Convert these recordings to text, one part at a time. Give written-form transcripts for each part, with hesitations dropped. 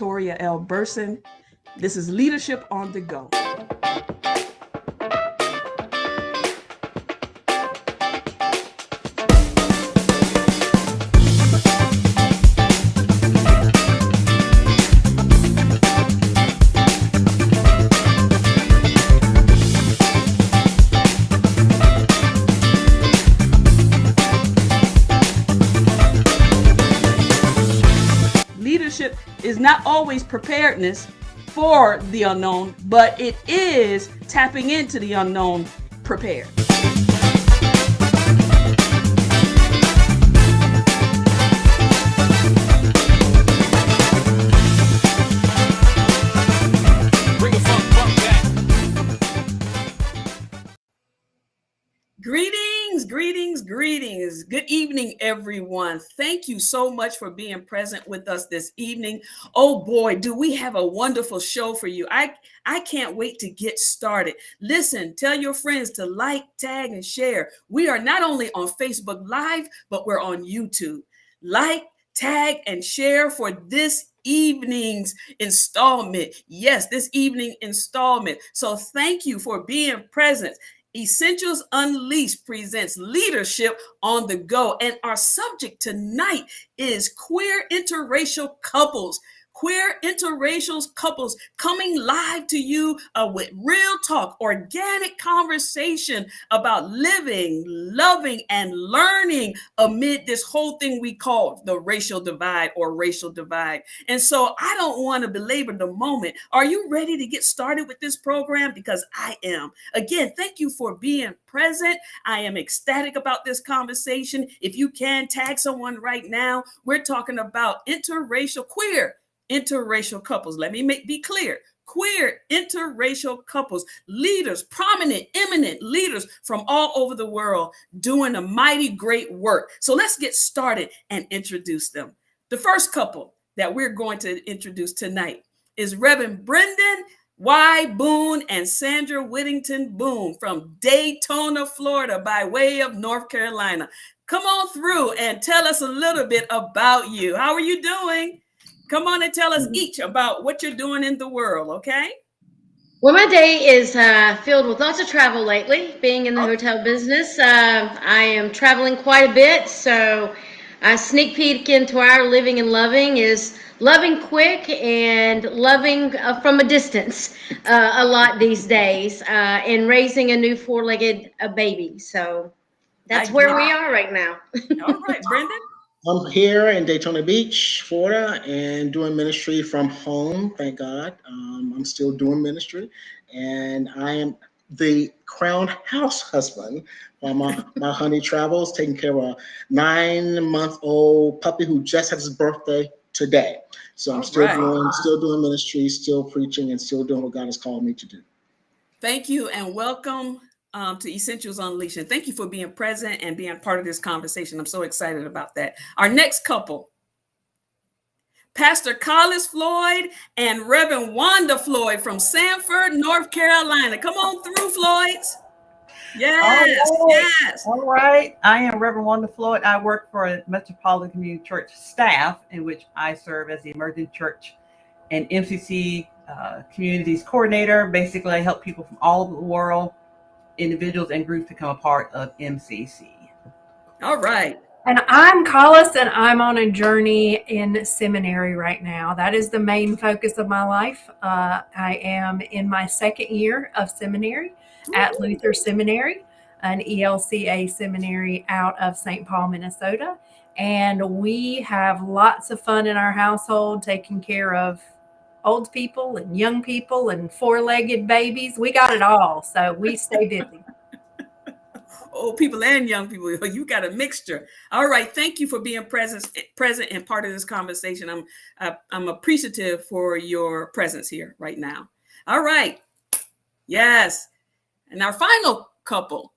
Victoria L. Burson. This is Leadership on the Go. Leadership is not always preparedness for the unknown, but it is tapping into the unknown prepared. Greetings. Good evening, everyone. Thank you so much for being present with us this evening. Oh boy, do we have a wonderful show for you. I can't wait to get started. Listen, tell your friends to like, tag, and share. We are not only on Facebook Live, but we're on YouTube. Like, tag, and share for this evening's installment. Yes, this evening installment. So thank you for being present. Essentials Unleashed presents Leadership on the Go. And our subject tonight is queer interracial couples. Queer interracial couples coming live to you with real talk, organic conversation about living, loving, and learning amid this whole thing we call the racial divide or racial divide. And so I don't want to belabor the moment. Are you ready to get started with this program? Because I am. Again, thank you for being present. I am ecstatic about this conversation. If you can tag someone right now, we're talking about queer interracial couples. Let me be clear. Queer interracial couples, leaders, prominent, eminent leaders from all over the world doing a mighty great work. So let's get started and introduce them. The first couple that we're going to introduce tonight is Reverend Brendan Y. Boone and Sandra Whittington Boone from Daytona, Florida, by way of North Carolina. Come on through and tell us a little bit about you. How are you doing? Come on and tell us each about what you're doing in the world, okay? Well, my day is filled with lots of travel lately, being in the hotel business. I am traveling quite a bit, so a sneak peek into our living and loving is loving quick and loving from a distance a lot these days, and raising a new four-legged baby. So that's where we are right now. All right, Brendan. I'm here in Daytona Beach, Florida, and doing ministry from home. Thank God. I'm still doing ministry, and I am the crown house husband while my honey travels, taking care of a 9-month-old puppy who just had his birthday today. So I'm still doing ministry, still preaching, and still doing what God has called me to do. Thank you, and welcome to Essentials Unleashed. And thank you for being present and being part of this conversation. I'm so excited about that. Our next couple, Pastor Collis Floyd and Reverend Wanda Floyd from Sanford, North Carolina. Come on through, Floyds. Yes. All right. I am Reverend Wanda Floyd. I work for a Metropolitan Community Church staff in which I serve as the Emerging Church and MCC Communities Coordinator. Basically, I help people from all over the world, individuals and groups, become a part of MCC. All right. And I'm Collis, and I'm on a journey in seminary right now. That is the main focus of my life. I am in my second year of seminary at Luther Seminary, an ELCA seminary out of St. Paul, Minnesota. And we have lots of fun in our household, taking care of old people and young people and four-legged babies. We got it all. So we stay busy. Old people and young people. You got a mixture. All right. Thank you for being present and part of this conversation. I'm appreciative for your presence here right now. All right. Yes. And our final couple,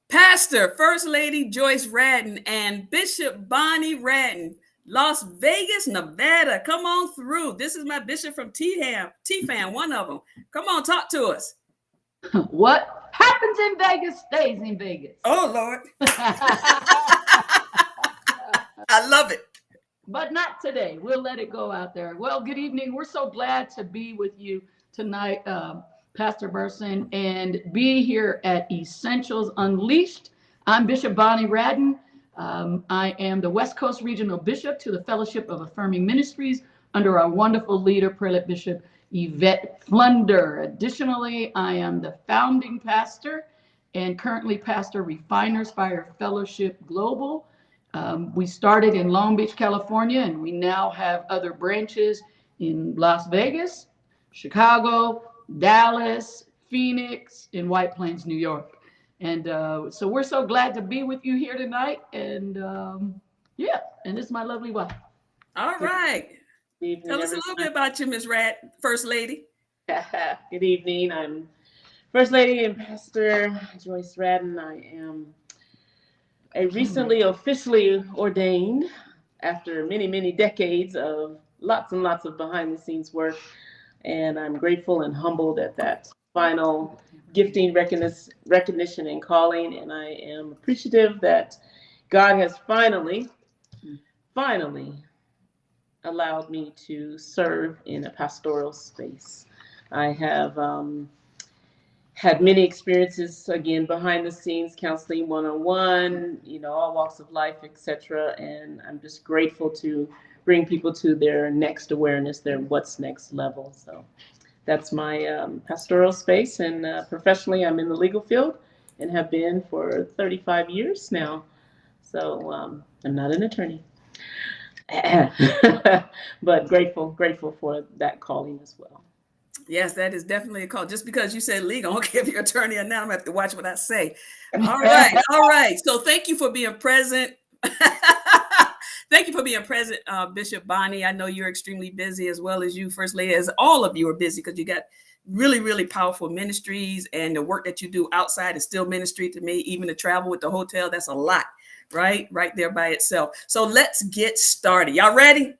Pastor First Lady Joyce Radden and Bishop Bonnie Radden, Las Vegas, Nevada. Come on through. This is my bishop from TFAN, one of them. Come on, talk to us. What happens in Vegas stays in Vegas. Oh, Lord. I love it. but not today. We'll let it go out there. Well, good evening. We're so glad to be with you tonight, Pastor Burson, and be here at Essentials Unleashed. I'm Bishop Bonnie Radden. I am the West Coast Regional Bishop to the Fellowship of Affirming Ministries under our wonderful leader, Prelate Bishop Yvette Flunder. Additionally, I am the founding pastor and currently pastor Refiners Fire Fellowship Global. We started in Long Beach, California, and we now have other branches in Las Vegas, Chicago, Dallas, Phoenix, and White Plains, New York. And so we're so glad to be with you here tonight. And yeah, and this is my lovely wife. All right. Good evening, Tell us a little bit about you, Ms. First Lady. Good evening. I'm First Lady and Pastor Joyce Radden. I am a recently officially ordained after many, many decades of lots and lots of behind the scenes work. And I'm grateful and humbled at that final gifting, recognition, and calling. And I am appreciative that God has finally allowed me to serve in a pastoral space. I have had many experiences, again, behind the scenes, counseling one-on-one, all walks of life, etc. And I'm just grateful to bring people to their next awareness, their what's next level. So that's my pastoral space. And professionally, I'm in the legal field and have been for 35 years now. So I'm not an attorney. But grateful for that calling as well. Yes, that is definitely a call. Just because you said legal, I don't care if you're attorney or not, I'm gonna have to watch what I say. All right. So thank you for being present. Thank you for being present, Bishop Bonnie. I know you're extremely busy, as well as you, First Lady, as all of you are busy, because you got really, really powerful ministries, and the work that you do outside is still ministry to me. Even to travel with the hotel, that's a lot, right there by itself. So let's get started. Y'all ready?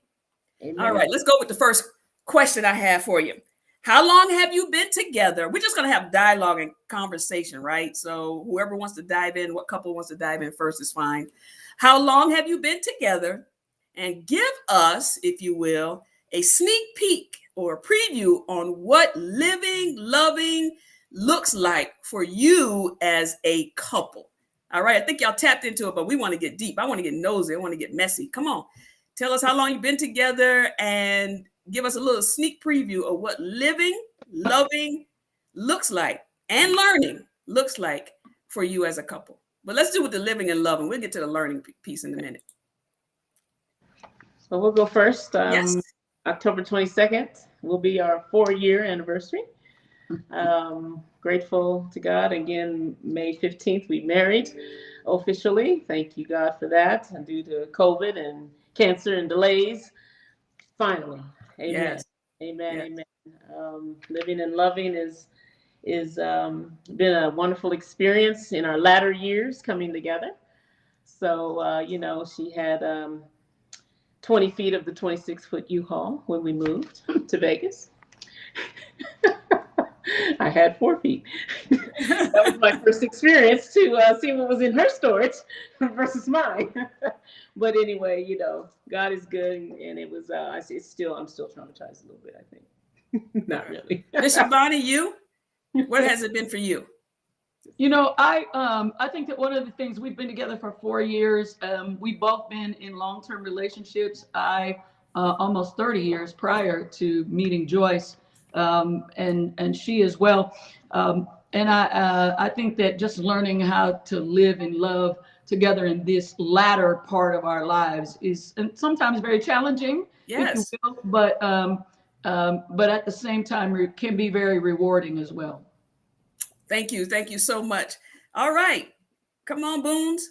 Amen. All right, let's go with the first question I have for you. How long have you been together? We're just going to have dialogue and conversation, right? So whoever wants to dive in, what couple wants to dive in first is fine. How long have you been together? And give us, if you will, a sneak peek or a preview on what living, loving looks like for you as a couple. All right, I think y'all tapped into it, but we want to get deep. I want to get nosy. I want to get messy. Come on. Tell us how long you've been together and give us a little sneak preview of what living, loving looks like and learning looks like for you as a couple. But let's do with the living and loving. We'll get to the learning piece in a minute. So we'll go first. Yes. October 22nd will be our 4-year anniversary. Grateful to God. Again, May 15th, we married officially. Thank you, God, for that. And due to COVID and cancer and delays, finally. Amen. Yes. Amen. Yes. Amen. Living and loving is been a wonderful experience in our latter years coming together. So, she had 20 feet of the 26-foot U-Haul when we moved to Vegas. I had 4 feet. That was my first experience to see what was in her storage versus mine. But anyway, God is good, and it was. I'm still traumatized a little bit, I think. Not really. Bishop Bonnie, what has it been for you? I think that one of the things, we've been together for 4 years. We've both been in long-term relationships. I almost 30 years prior to meeting Joyce, and she as well. And I think that just learning how to live and love together in this latter part of our lives is sometimes very challenging, Yes. if you will, but at the same time, it can be very rewarding as well. Thank you. Thank you so much. All right. Come on, Boons.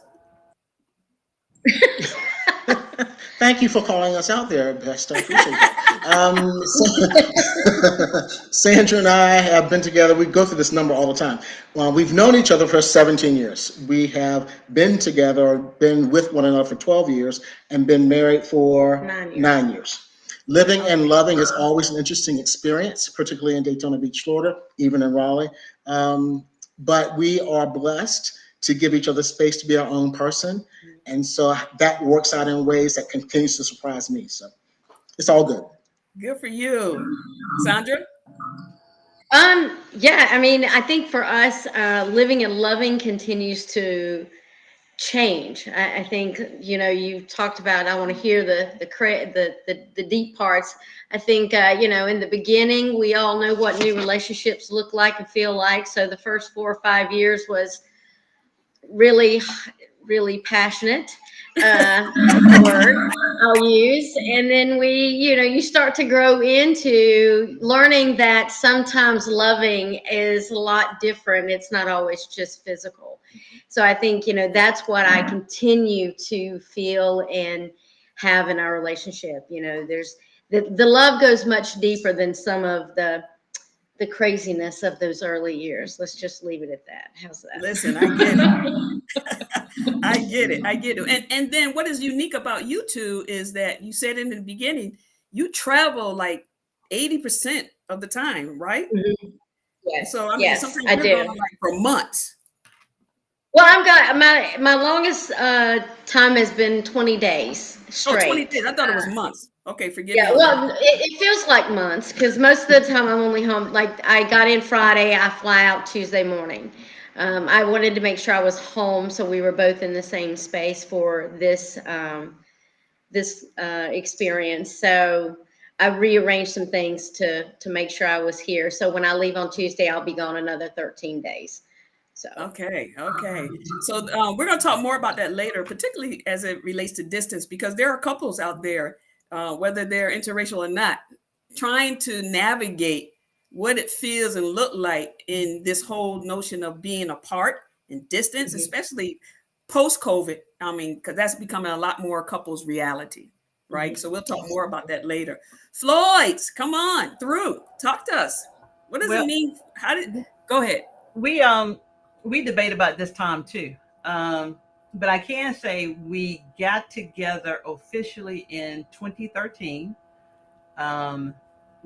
Thank you for calling us out there, Best. I appreciate that. Sandra and I have been together. We go through this number all the time. We've known each other for 17 years. We have been together, been with one another for 12 years, and been married for 9 years. Living and loving is always an interesting experience, particularly in Daytona Beach, Florida, even in Raleigh. But we are blessed to give each other space to be our own person. And so that works out in ways that continues to surprise me. So it's all good. Good for you. Sandra? Yeah, I mean, I think for us, living and loving continues to change. I think, you know, you talked about, I want to hear the deep parts. I think, you know, in the beginning, we all know what new relationships look like and feel like. So the first 4 or 5 years was really, really passionate. That's the word I'll use. And then you know, you start to grow into learning that sometimes loving is a lot different. It's not always just physical. So I think, you know, that's what I continue to feel and have in our relationship. You know, there's the love goes much deeper than some of the craziness of those early years. Let's just leave it at that. How's that? Listen, I get it. I get it. I get it. And then what is unique about you two is that you said in the beginning, you travel like 80% of the time, right? Mhm. And Yes, so I mean, yes, sometimes I you're gone do. like for months. Well, I've got my longest time has been 20 days Oh, 20 straight. days. I thought it was months. Okay, forgive Yeah, me on that. well, it feels like months because most of the time I'm only home. Like I got in Friday, I fly out Tuesday morning. I wanted to make sure I was home, so we were both in the same space for this experience. So I rearranged some things to make sure I was here. So when I leave on Tuesday, I'll be gone another 13 days. So. Okay, okay. So we're going to talk more about that later, particularly as it relates to distance, because there are couples out there, whether they're interracial or not, trying to navigate what it feels and look like in this whole notion of being apart and distance, especially post COVID. I mean, because that's becoming a lot more couples' reality, right? So we'll talk more about that later. Floyd's, come on through, talk to us. What does it Well, mean? Go ahead. we um we debate about this time too. But I can say we got together officially in 2013. Um,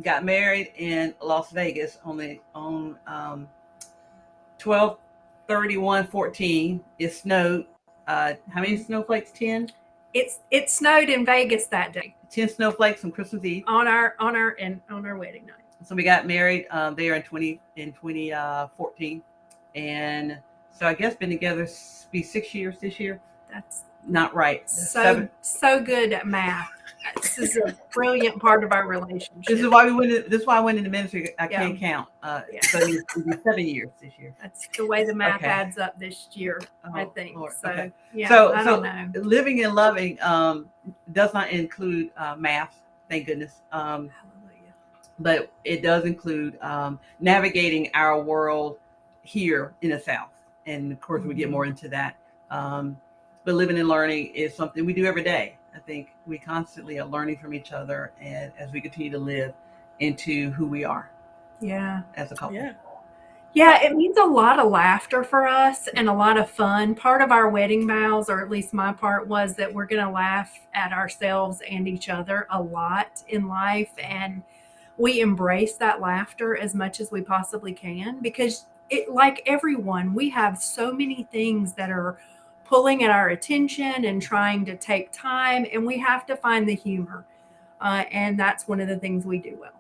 got married in Las Vegas on 12/31/14. It snowed. How many snowflakes? 10. It snowed in Vegas that day 10 snowflakes on Christmas Eve. on our wedding night. So we got married there in 2014, and so I guess been together be 6 years this year. That's Not right. so good at math. This is a brilliant part of our relationship. This is why we went. This is why I went into ministry. I Yeah. can't count. Yeah. So it'll be 7 years this year. That's the way the math Okay. adds up this year, I Oh, think. Lord. So Okay. yeah, So I don't know. living and loving does not include math. Thank goodness. Hallelujah. But it does include navigating our world here in the South, and of course we get more into that. But living and learning is something we do every day. I think we constantly are learning from each other, and as we continue to live into who we are Yeah. as a couple. Yeah. Yeah, it means a lot of laughter for us and a lot of fun. Part of our wedding vows, or at least my part, was that we're going to laugh at ourselves and each other a lot in life. And we embrace that laughter as much as we possibly can because, like everyone, we have so many things that are pulling at our attention and trying to take time, and we have to find the humor. And that's one of the things we do well.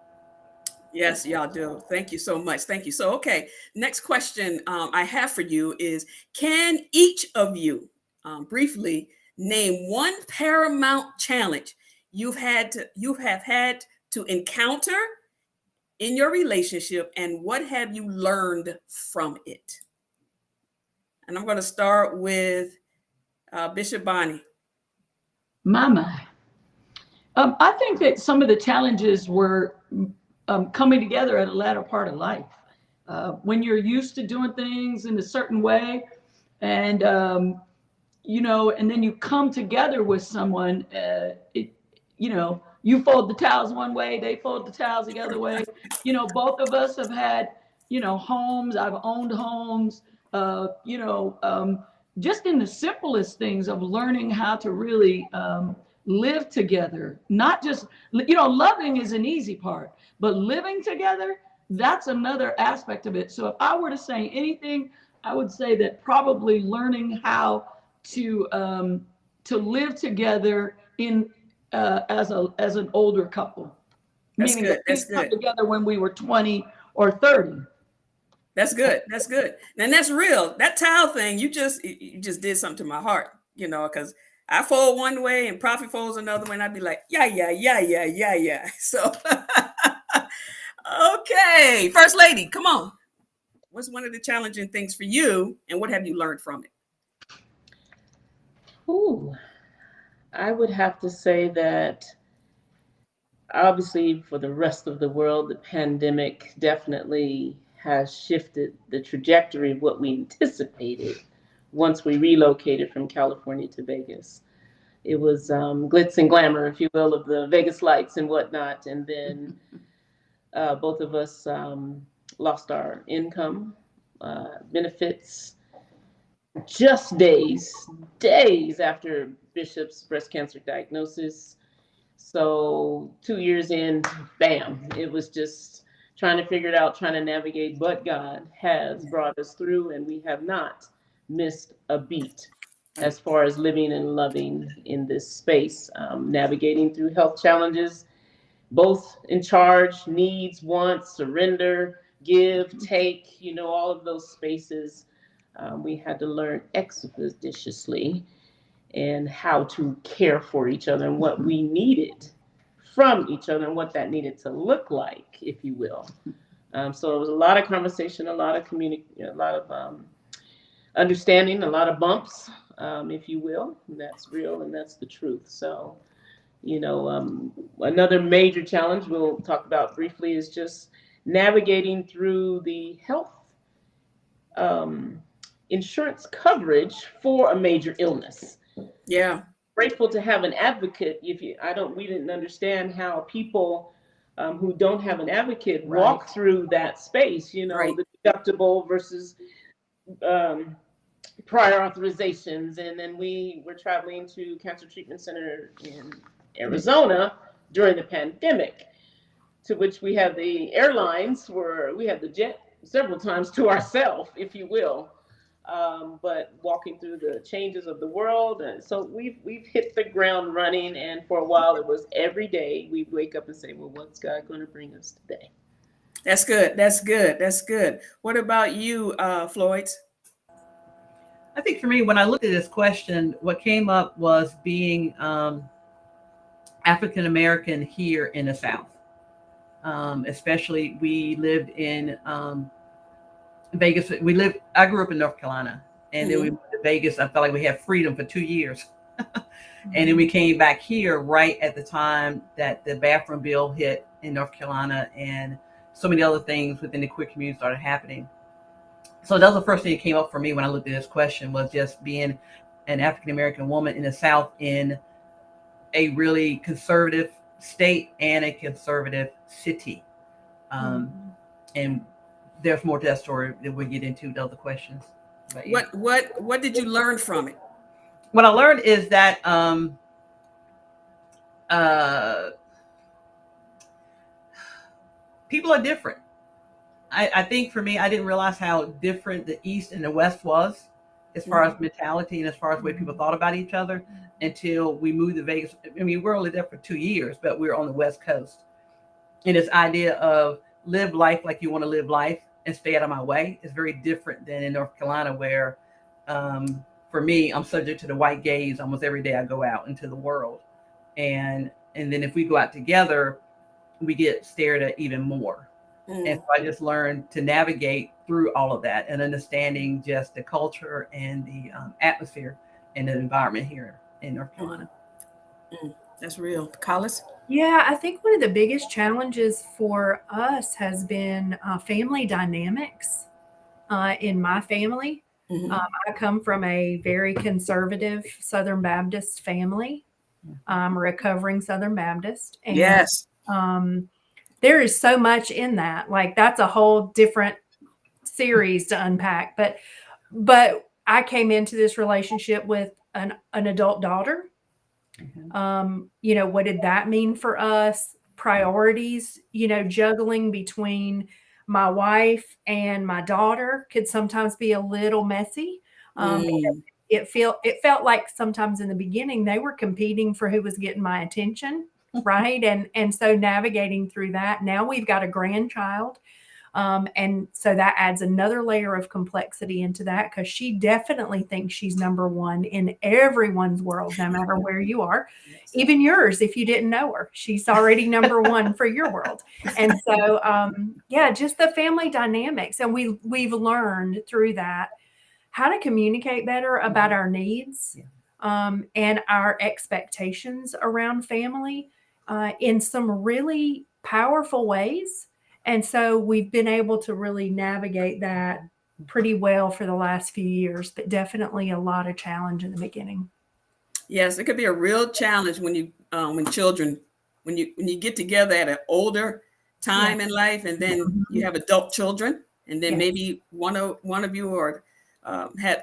Yes, y'all do. Thank you so much. Thank you. So, okay, next question I have for you is: can each of you briefly name one paramount challenge you have had to encounter in your relationship, and what have you learned from it? And I'm going to start with Bishop Bonnie. My. I think that some of the challenges were coming together at a latter part of life. When you're used to doing things in a certain way, and and then you come together with someone, you fold the towels one way, they fold the towels the other way. Both of us have had, homes. I've owned homes. Just in the simplest things of learning how to really live together. Not just, loving is an easy part, but living together, that's another aspect of it. So if I were to say anything I would say that probably learning how to live together in as an older couple, That's meaning good. that we That's didn't come good. together when we were 20 or 30. That's good. That's good. And that's real. That towel thing, you just did something to my heart, because I fold one way and Prophet folds another way, and I'd be like, yeah, yeah, yeah, yeah, yeah, yeah. So okay. First lady, come on. What's one of the challenging things for you, and what have you learned from it? Ooh, I would have to say that obviously for the rest of the world, the pandemic definitely has shifted the trajectory of what we anticipated once we relocated from California to Vegas. It was glitz and glamour, if you will, of the Vegas lights and whatnot. And then both of us lost our income, benefits, just days after Bishop's breast cancer diagnosis. So 2 years in, bam, it was just trying to figure it out, trying to navigate. But God has brought us through, and we have not missed a beat as far as living and loving in this space, navigating through health challenges, both in charge, needs, wants, surrender, give, take, all of those spaces. We had to learn expeditiously and how to care for each other and what we needed from each other and what that needed to look like, if you will. So it was a lot of conversation, a lot of a lot of understanding, a lot of bumps, if you will. And that's real and that's the truth. So, another major challenge we'll talk about briefly is just navigating through the health um, insurance coverage for a major illness. Yeah. Grateful to have an advocate. We didn't understand how people who don't have an advocate walk through that space. Right. The deductible versus um, prior authorizations, and then we were traveling to Cancer Treatment Center in Arizona during the pandemic, to which we had the airlines where we had the jet several times to ourselves, if you will. But walking through the changes of the world, and so we've hit the ground running. And for a while, it was every day we'd wake up and say, "Well, what's God going to bring us today?" That's good. That's good. That's good. What about you, Floyd? I think for me, when I looked at this question, what came up was being African American here in the South. Especially, we lived in Vegas. I grew up in North Carolina, and then we moved to Vegas. I felt like we had freedom for 2 years. And then we came back here right at the time that the bathroom bill hit in North Carolina, and so many other things within the queer community started happening. So that was the first thing that came up for me when I looked at this question, was just being an African American woman in the South in a really conservative state and a conservative city. And there's more to that story that we'll get into the other questions. But yeah. What did you learn from it? What I learned is that people are different. I think for me, I didn't realize how different the East and the West was as far as mentality and as far as the way people thought about each other until we moved to Vegas. I mean, we're only there for 2 years, but we're on the West Coast. And this idea of live life like you want to live life and stay out of my way is very different than in North Carolina, where for me, I'm subject to the white gaze almost every day I go out into the world. And then if we go out together, we get stared at even more. And so I just learned to navigate through all of that and understanding just the culture and the atmosphere and the environment here in North Carolina. That's real. Collis? Yeah, I think one of the biggest challenges for us has been family dynamics in my family. I come from a very conservative Southern Baptist family. I'm a recovering Southern Baptist. And Yes. there is so much in that. Like, that's a whole different series to unpack. But I came into this relationship with an adult daughter. What did that mean for us? Priorities, juggling between My wife and my daughter could sometimes be a little messy. Mm. It felt like sometimes in the beginning they were competing for who was getting my attention, right? And so navigating through that. Now we've got a grandchild. And so that adds another layer of complexity into that, because she definitely thinks she's number one in everyone's world, no matter where you are, Yes. even yours. If you didn't know her, she's already number one for your world. And so, yeah, just the family dynamics. And we've learned through that how to communicate better about our needs, and our expectations around family in some really powerful ways. And so we've been able to really navigate that pretty well for the last few years, but definitely a lot of challenge in the beginning. Yes, it could be a real challenge when children, when you get together at an older time in life, and then you have adult children, and then Yes. maybe one of you or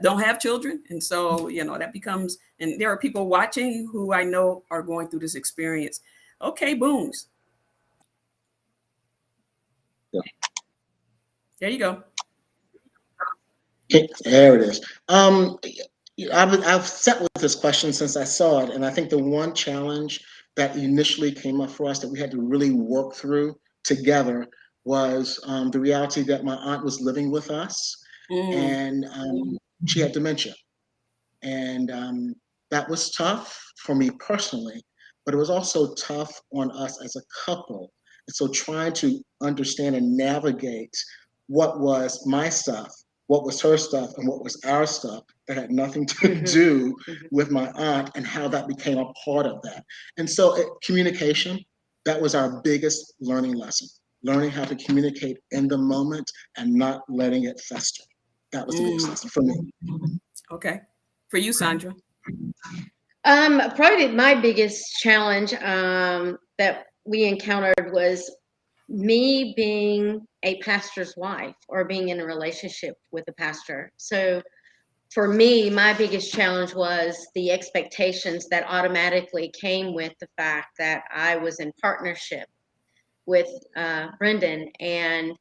don't have children, and so that becomes. And there are people watching who I know are going through this experience. Okay, booms. There you go. Okay, there it is. I've sat with this question since I saw it, and I think the one challenge that initially came up for us that we had to really work through together was the reality that my aunt was living with us, Mm. and she had dementia, and that was tough for me personally, but it was also tough on us as a couple. And so trying to understand and navigate what was my stuff, what was her stuff, and what was our stuff that had nothing to do with my aunt, and how that became a part of that. And so communication, that was our biggest learning lesson, learning how to communicate in the moment and not letting it fester. That was the biggest lesson for me. Okay, for you, Sandra. Probably my biggest challenge that we encountered was me being a pastor's wife, or being in a relationship with a pastor. So for me, my biggest challenge was the expectations that automatically came with the fact that I was in partnership with Brendan, and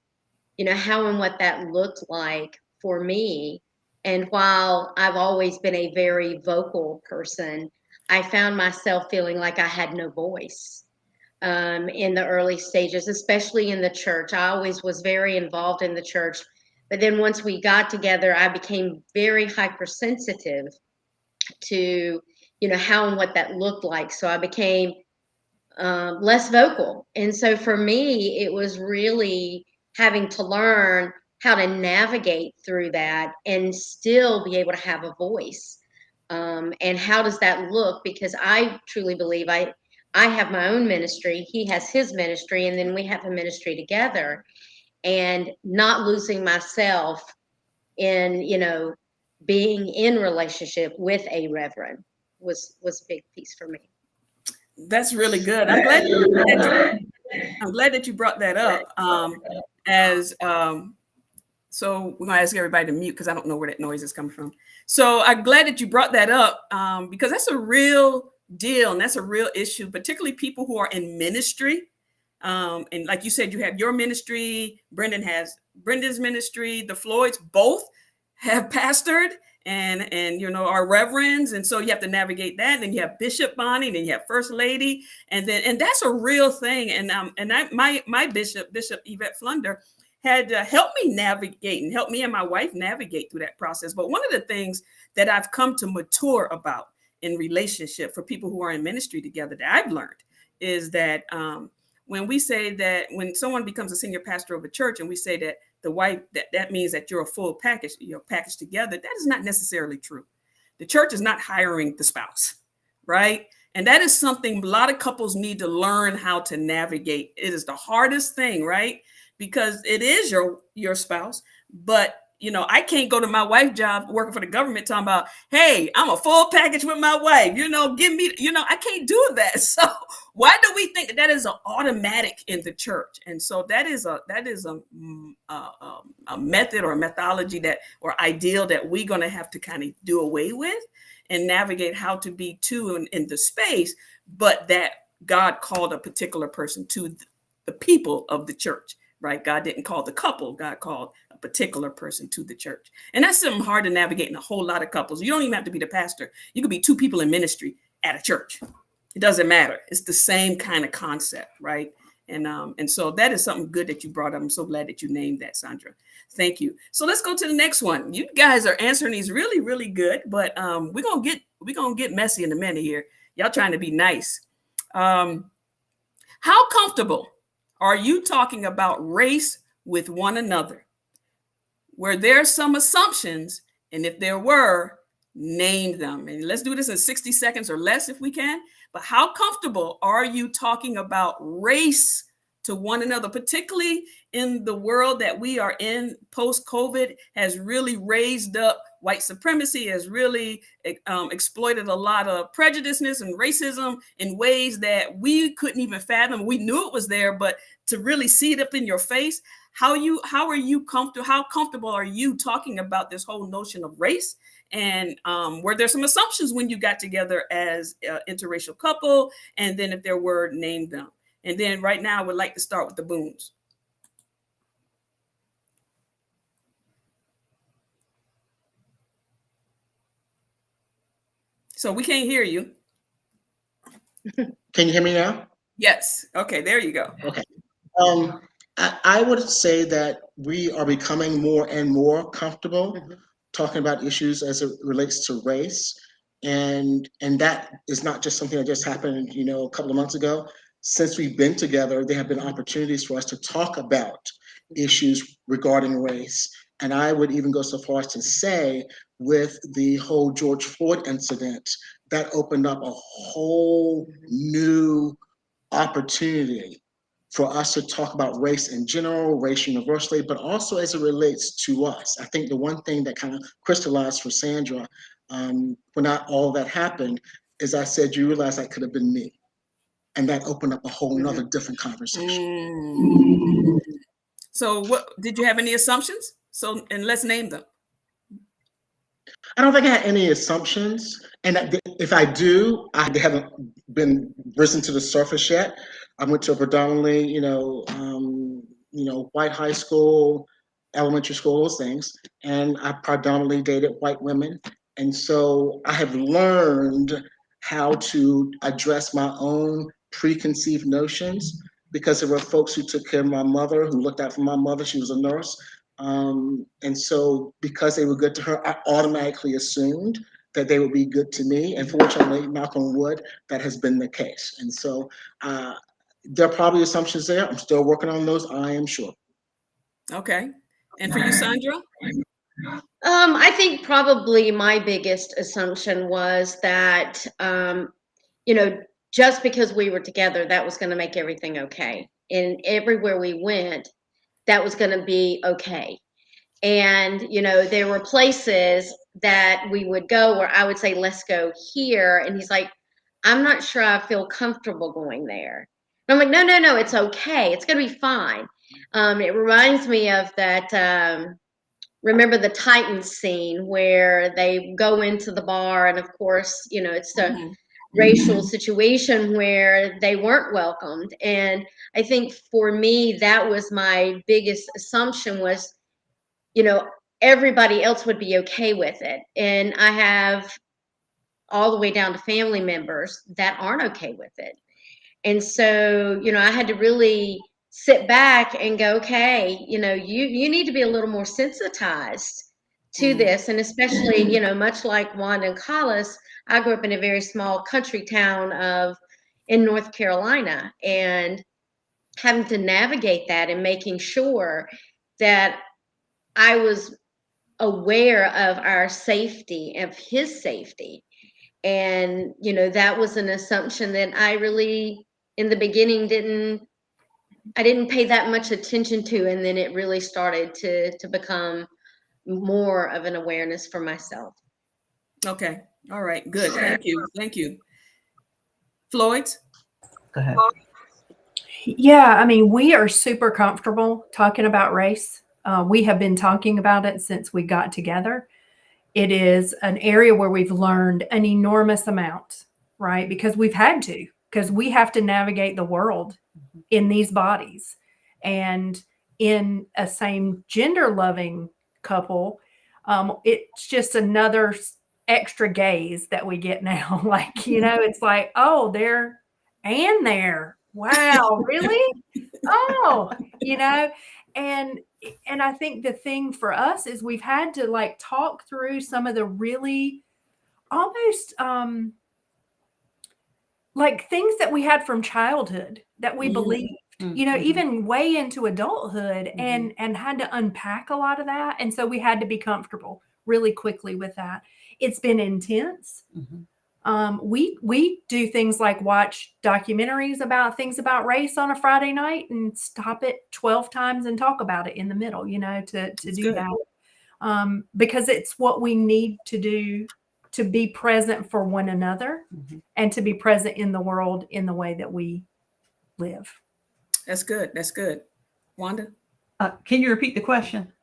how and what that looked like for me. And while I've always been a very vocal person, I found myself feeling like I had no voice in the early stages, especially in the church. I always was very involved in the church. But then once we got together, I became very hypersensitive to, how and what that looked like. So I became less vocal. And so for me, it was really having to learn how to navigate through that and still be able to have a voice. And how does that look? Because I truly believe I have my own ministry, he has his ministry, and then we have a ministry together. And not losing myself in, being in relationship with a reverend was a big piece for me. That's really good. I'm glad that you brought that up. As So we're gonna ask everybody to mute because I don't know where that noise is coming from. So I'm glad that you brought that up, because that's a real deal and that's a real issue, particularly people who are in ministry. And like you said, you have your ministry. Brendan has Brendan's ministry. The Floyds both have pastored and are reverends, and so you have to navigate that. And then you have Bishop Bonnie, and then you have First Lady, and that's a real thing. My Bishop Yvette Flunder had to help me navigate and help me and my wife navigate through that process. But one of the things that I've come to mature about in relationship for people who are in ministry together that I've learned is that when we say that when someone becomes a senior pastor of a church and we say that the wife, that means that you're a full package, you're packaged together, that is not necessarily true. The church is not hiring the spouse, right? And that is something a lot of couples need to learn how to navigate. It is the hardest thing, right? Because it is your spouse, but I can't go to my wife's job working for the government talking about, hey, I'm a full package with my wife, give me, I can't do that. So why do we think that is an automatic in the church? And so that is a method or a methodology or ideal that we're going to have to kind of do away with and navigate how to be two in the space, but that God called a particular person to the people of the church, right? God didn't call the couple, God called a particular person to the church. And that's something hard to navigate in a whole lot of couples. You don't even have to be the pastor. You could be two people in ministry at a church. It doesn't matter. It's the same kind of concept, right? And so that is something good that you brought up. I'm so glad that you named that, Sandra. Thank you. So let's go to the next one. You guys are answering these really, really good, but we're gonna get messy in a minute here. Y'all trying to be nice. How comfortable are you talking about race with one another? Were there some assumptions? And if there were, name them. And let's do this in 60 seconds or less if we can. But how comfortable are you talking about race to one another, particularly in the world that we are in post-COVID has really raised up white supremacy, has really exploited a lot of prejudiceness and racism in ways that we couldn't even fathom. We knew it was there, but to really see it up in your face, how are you comfortable? How comfortable are you talking about this whole notion of race? And were there some assumptions when you got together as an interracial couple? And then if there were, name them. And then right now, I would like to start with the Boones. So we can't hear you. Can you hear me now? Yes. Okay, there you go. Okay. I would say that we are becoming more and more comfortable talking about issues as it relates to race. And that is not just something that just happened, a couple of months ago. Since we've been together, there have been opportunities for us to talk about issues regarding race. And I would even go so far as to say, with the whole George Floyd incident, that opened up a whole new opportunity for us to talk about race in general, race universally, but also as it relates to us. I think the one thing that kind of crystallized for Sandra when all that happened is I said, you realize that could have been me. And that opened up a whole nother different conversation. So what did you have any assumptions? And let's name them. I don't think I had any assumptions. And if I do, I haven't been risen to the surface yet. I went to a predominantly, white high school, elementary school, those things. And I predominantly dated white women. And so I have learned how to address my own preconceived notions because there were folks who took care of my mother, who looked out for my mother. She was a nurse. And so because they were good to her, I automatically assumed that they would be good to me. And fortunately, knock on wood, that has been the case. And so there are probably assumptions there. I'm still working on those, I am sure. Okay. And for you, Sandra? I think probably my biggest assumption was that, just because we were together, that was going to make everything okay. And everywhere we went, that was going to be okay. And, there were places that we would go where I would say, let's go here. And he's like, I'm not sure I feel comfortable going there. And I'm like, no, it's okay. It's going to be fine. It reminds me of that. Remember the Titans scene where they go into the bar, and of course, it's the racial situation where they weren't welcomed. And I think for me, that was my biggest assumption was, everybody else would be okay with it. And I have all the way down to family members that aren't okay with it. And so, I had to really sit back and go, okay, you need to be a little more sensitized to this. And especially, much like Wanda and Collis, I grew up in a very small country town in North Carolina, and having to navigate that and making sure that I was aware of our safety, of his safety. And, that was an assumption that I really, in the beginning, I didn't pay that much attention to. And then it really started to become more of an awareness for myself. Okay. All right. Good. Thank you. Thank you. Floyd? Go ahead. Yeah, I mean, we are super comfortable talking about race. We have been talking about it since we got together. It is an area where we've learned an enormous amount, right? Because we have to navigate the world in these bodies. And in a same gender loving couple, it's just another extra gaze that we get now. Like, it's like, oh, there and there. Wow, really? Oh, you know, and and I think the thing for us is we've had to like talk through some of the really almost like things that we had from childhood that we believed, even way into adulthood, and had to unpack a lot of that. And so we had to be comfortable really quickly with that. It's been intense. We do things like watch documentaries about things about race on a Friday night and stop it 12 times and talk about it in the middle, to do good. that. Because it's what we need to do to be present for one another and to be present in the world in the way that we live. That's good. That's good. Wanda? Can you repeat the question?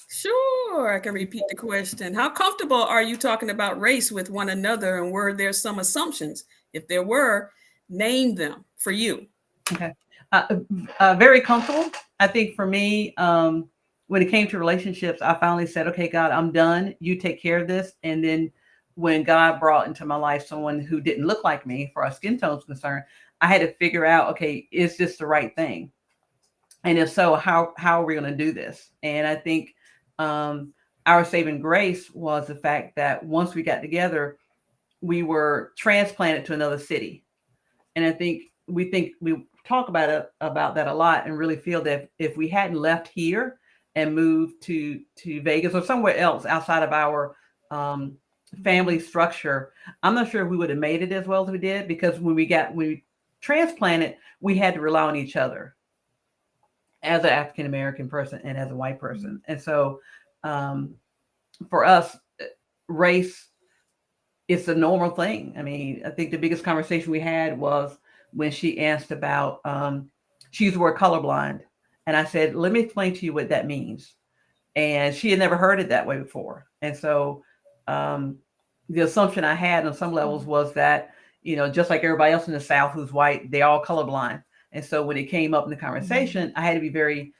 Sure, I can repeat the question. How comfortable are you talking about race with one another, and were there some assumptions? If there were, name them for you. Okay. Very comfortable. I think for me, when it came to relationships, I finally said, okay, God, I'm done. You take care of this. And then when God brought into my life someone who didn't look like me for our skin tones concerned, I had to figure out, okay, is this the right thing? And if so, how are we going to do this? And I think our saving grace was the fact that once we got together, we were transplanted to another city. And I think we talk about that a lot, and really feel that if we hadn't left here and moved to Vegas or somewhere else outside of our family structure, I'm not sure if we would have made it as well as we did, because when we transplanted, we had to rely on each other as an African American person and as a white person. And so for us, race is a normal thing. I mean, I think the biggest conversation we had was when she asked about, she used the word colorblind. And I said, let me explain to you what that means. And she had never heard it that way before. And so the assumption I had on some levels was that, just like everybody else in the South who's white, they all colorblind. And so when it came up in the conversation, I had to be very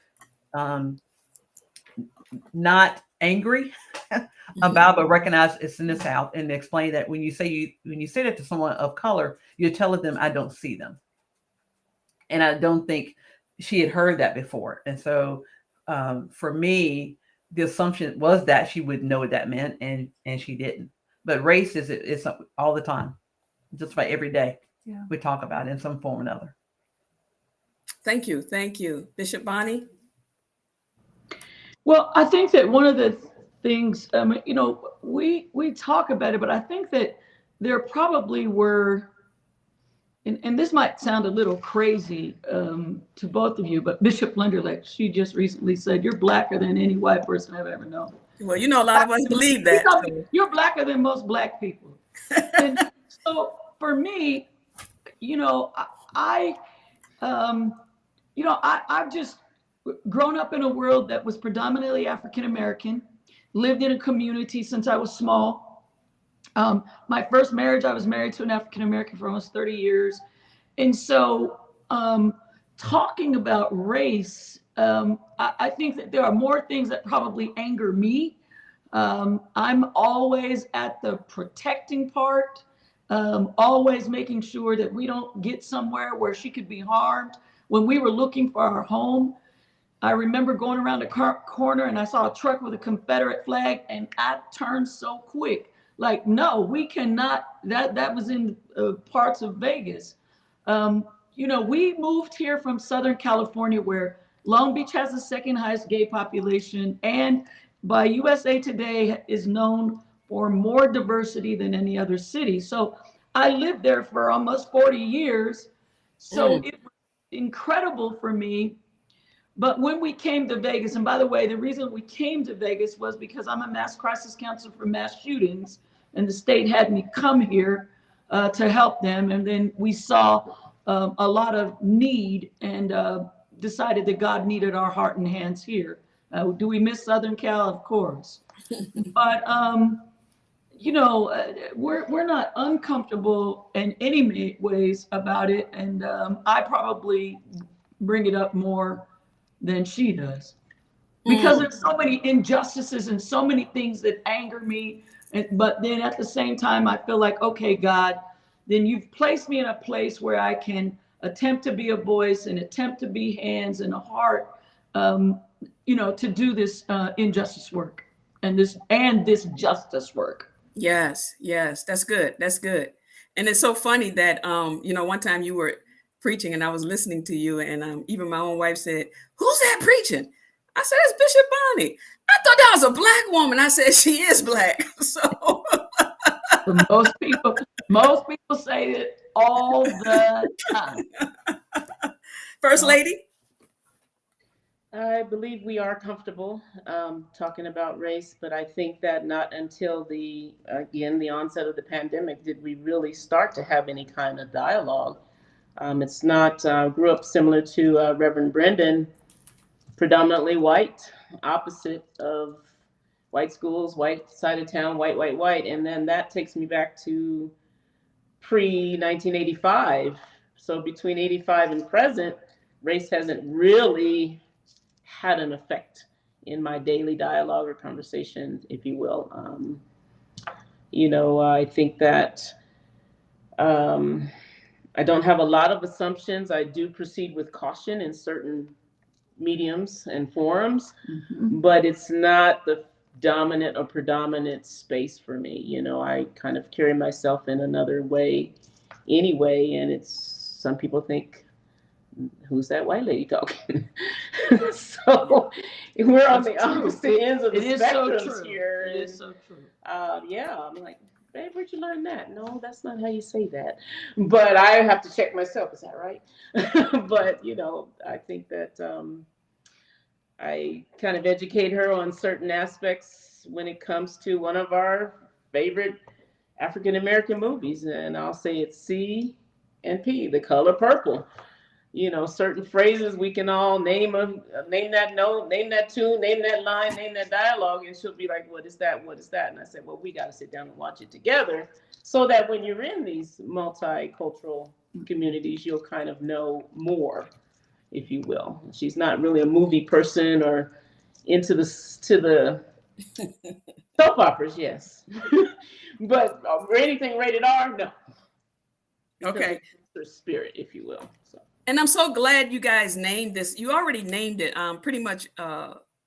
not angry about, but recognize it's in the South, and explain that when you say that to someone of color, you're telling them I don't see them. And I don't think she had heard that before. And so for me, the assumption was that she would know what that meant, and she didn't. But race is all the time, just about every day. Yeah. We talk about it in some form or another. Thank you. Thank you. Bishop Bonnie? Well, I think that one of the things, we talk about it, but I think that there probably were, and this might sound a little crazy to both of you, but Bishop Lenderlecht, she just recently said, you're blacker than any white person I've ever known. Well, a lot of us believe that. You're blacker than most black people. And so for me, I've just grown up in a world that was predominantly African American, lived in a community since I was small. My first marriage, I was married to an African American for almost 30 years. And so talking about race, I think that there are more things that probably anger me. I'm always at the protecting part, always making sure that we don't get somewhere where she could be harmed. When we were looking for our home, I remember going around the corner and I saw a truck with a Confederate flag, and I turned so quick. Like, no, we cannot, that was in parts of Vegas. We moved here from Southern California, where Long Beach has the second highest gay population, and by USA Today is known for more diversity than any other city. So I lived there for almost 40 years. So it was incredible for me. But when we came to Vegas, and by the way, the reason we came to Vegas was because I'm a mass crisis counselor for mass shootings, and the state had me come here to help them. And then we saw a lot of need, and decided that God needed our heart and hands here. Do we miss Southern Cal? Of course. But, we're not uncomfortable in any ways about it. And I probably bring it up more than she does. Because there's so many injustices and so many things that anger me. But then at the same time, I feel like, okay, God, then you've placed me in a place where I can attempt to be a voice and attempt to be hands and a heart, to do this injustice work and this justice work. Yes, yes, that's good. That's good. And it's so funny that one time you were preaching and I was listening to you, and even my own wife said, "Who's that preaching?" I said, "That's Bishop Bonnie." I thought that was a black woman. I said, "She is black." So But most people say it all the time. First Lady. I believe we are comfortable talking about race, but I think that not until the onset of the pandemic did we really start to have any kind of dialogue. It's not, grew up similar to Reverend Brendan, predominantly white, opposite of white schools, white side of town, white, white, white. And then that takes me back to pre 1985. So between 85 and present, race hasn't really had an effect in my daily dialogue or conversation, if you will. I think that I don't have a lot of assumptions. I do proceed with caution in certain mediums and forums, but it's not the dominant or predominant space for me. I kind of carry myself in another way anyway, and some people think, who's that white lady talking? So we're on the opposite ends of the spectrums here. It is so true. Yeah, I'm like, babe, where'd you learn that? No, that's not how you say that. But I have to check myself. Is that right? But I think that I kind of educate her on certain aspects when it comes to one of our favorite African American movies, and I'll say it's C and P, The Color Purple. Certain phrases we can all name that note, name that tune, name that line, name that dialogue, and she'll be like, "What is that? What is that?" And I said, "Well, we got to sit down and watch it together, so that when you're in these multicultural communities, you'll kind of know more, if you will." She's not really a movie person or into the soap operas, yes, but anything rated R, no. Okay. Her spirit, if you will. So. And I'm so glad you guys named this. You already named it. Pretty much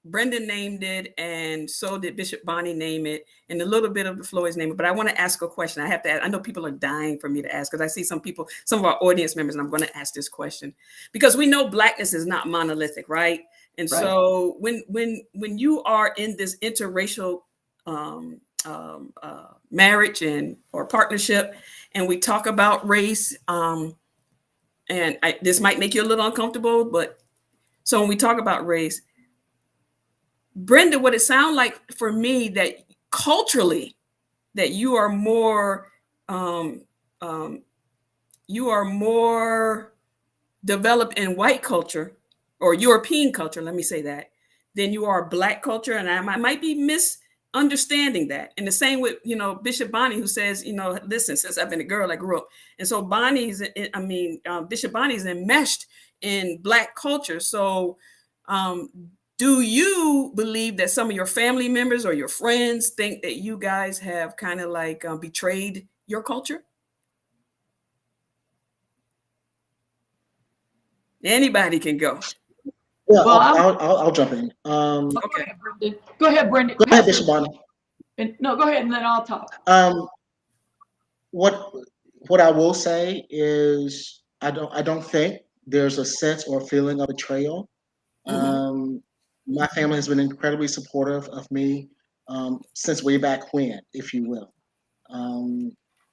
Brendan named it, and so did Bishop Bonnie name it, and a little bit of the Floyd's name it. But I want to ask a question. I have to ask. I know people are dying for me to ask, because I see some of our audience members, and I'm going to ask this question because we know Blackness is not monolithic, right? And right. So when you are in this interracial marriage or partnership, and we talk about race, and this might make you a little uncomfortable, but so when we talk about race, Brenda, would it sound like for me that culturally that you are more developed in white culture or European culture, let me say that, than you are Black culture? And I might be misunderstanding that. And the same with, Bishop Bonnie, who says, listen, since I've been a girl, I grew up. And so Bishop Bonnie's enmeshed in Black culture. So do you believe that some of your family members or your friends think that you guys have kind of like betrayed your culture? Anybody can go. Yeah, well, I'll jump in. Okay, Brendan. Go ahead, Brendan. Go ahead, Bishop Bonnie. No, go ahead, and then I'll talk. What I will say is I don't think there's a sense or feeling of betrayal. Mm-hmm. My family has been incredibly supportive of me since way back when, if you will.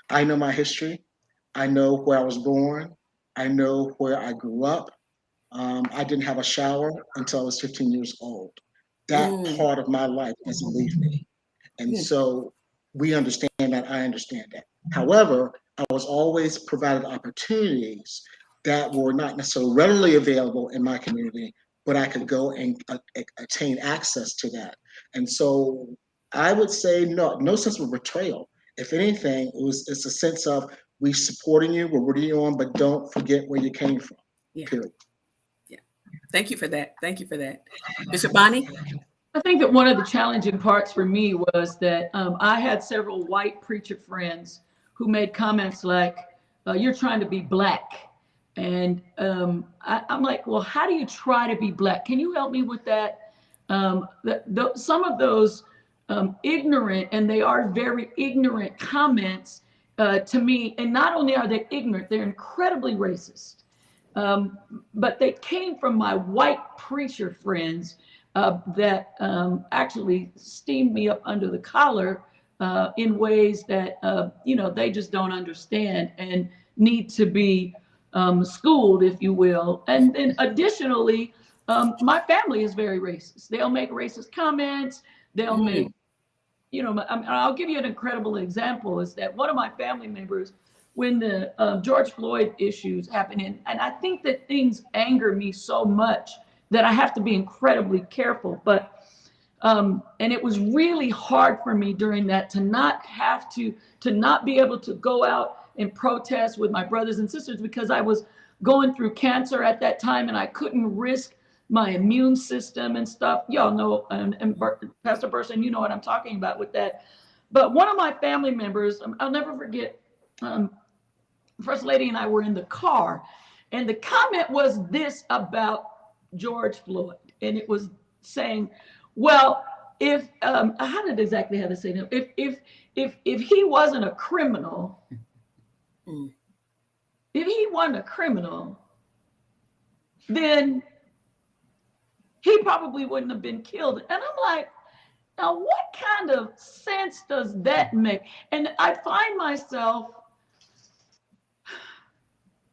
I know my history. I know where I was born. I know where I grew up. I didn't have a shower until I was 15 years old. That part of my life doesn't leave me. And so we understand that. I understand that. However, I was always provided opportunities that were not necessarily readily available in my community, but I could go and attain access to that. And so I would say no sense of betrayal. If anything, it's a sense of we supporting you, we're rooting you on, but don't forget where you came from. Yeah. Period. Yeah. Thank you for that. Thank you for that. Bishop Bonnie? I think that one of the challenging parts for me was that I had several white preacher friends who made comments like, "You're trying to be black," and I'm like, "Well, how do you try to be black? Can you help me with that?" Some of those ignorant, and they are very ignorant comments to me, and not only are they ignorant, they're incredibly racist. But they came from my white preacher friends that actually steamed me up under the collar in ways that they just don't understand and need to be schooled, if you will. And then additionally, my family is very racist. They'll make racist comments. They'll make, I'll give you an incredible example. Is that one of my family members, when the George Floyd issues happened, and I think that things anger me so much that I have to be incredibly careful. But and it was really hard for me during that to not be able to go out and protest with my brothers and sisters, because I was going through cancer at that time and I couldn't risk my immune system and stuff. Y'all know, and Pastor Burson, you know what I'm talking about with that. But one of my family members, I'll never forget, First Lady and I were in the car, and the comment was this about George Floyd, and it was saying, "Well, if how did exactly how to say that? If he wasn't a criminal, if he wasn't a criminal, then he probably wouldn't have been killed." And I'm like, now what kind of sense does that make? And I find myself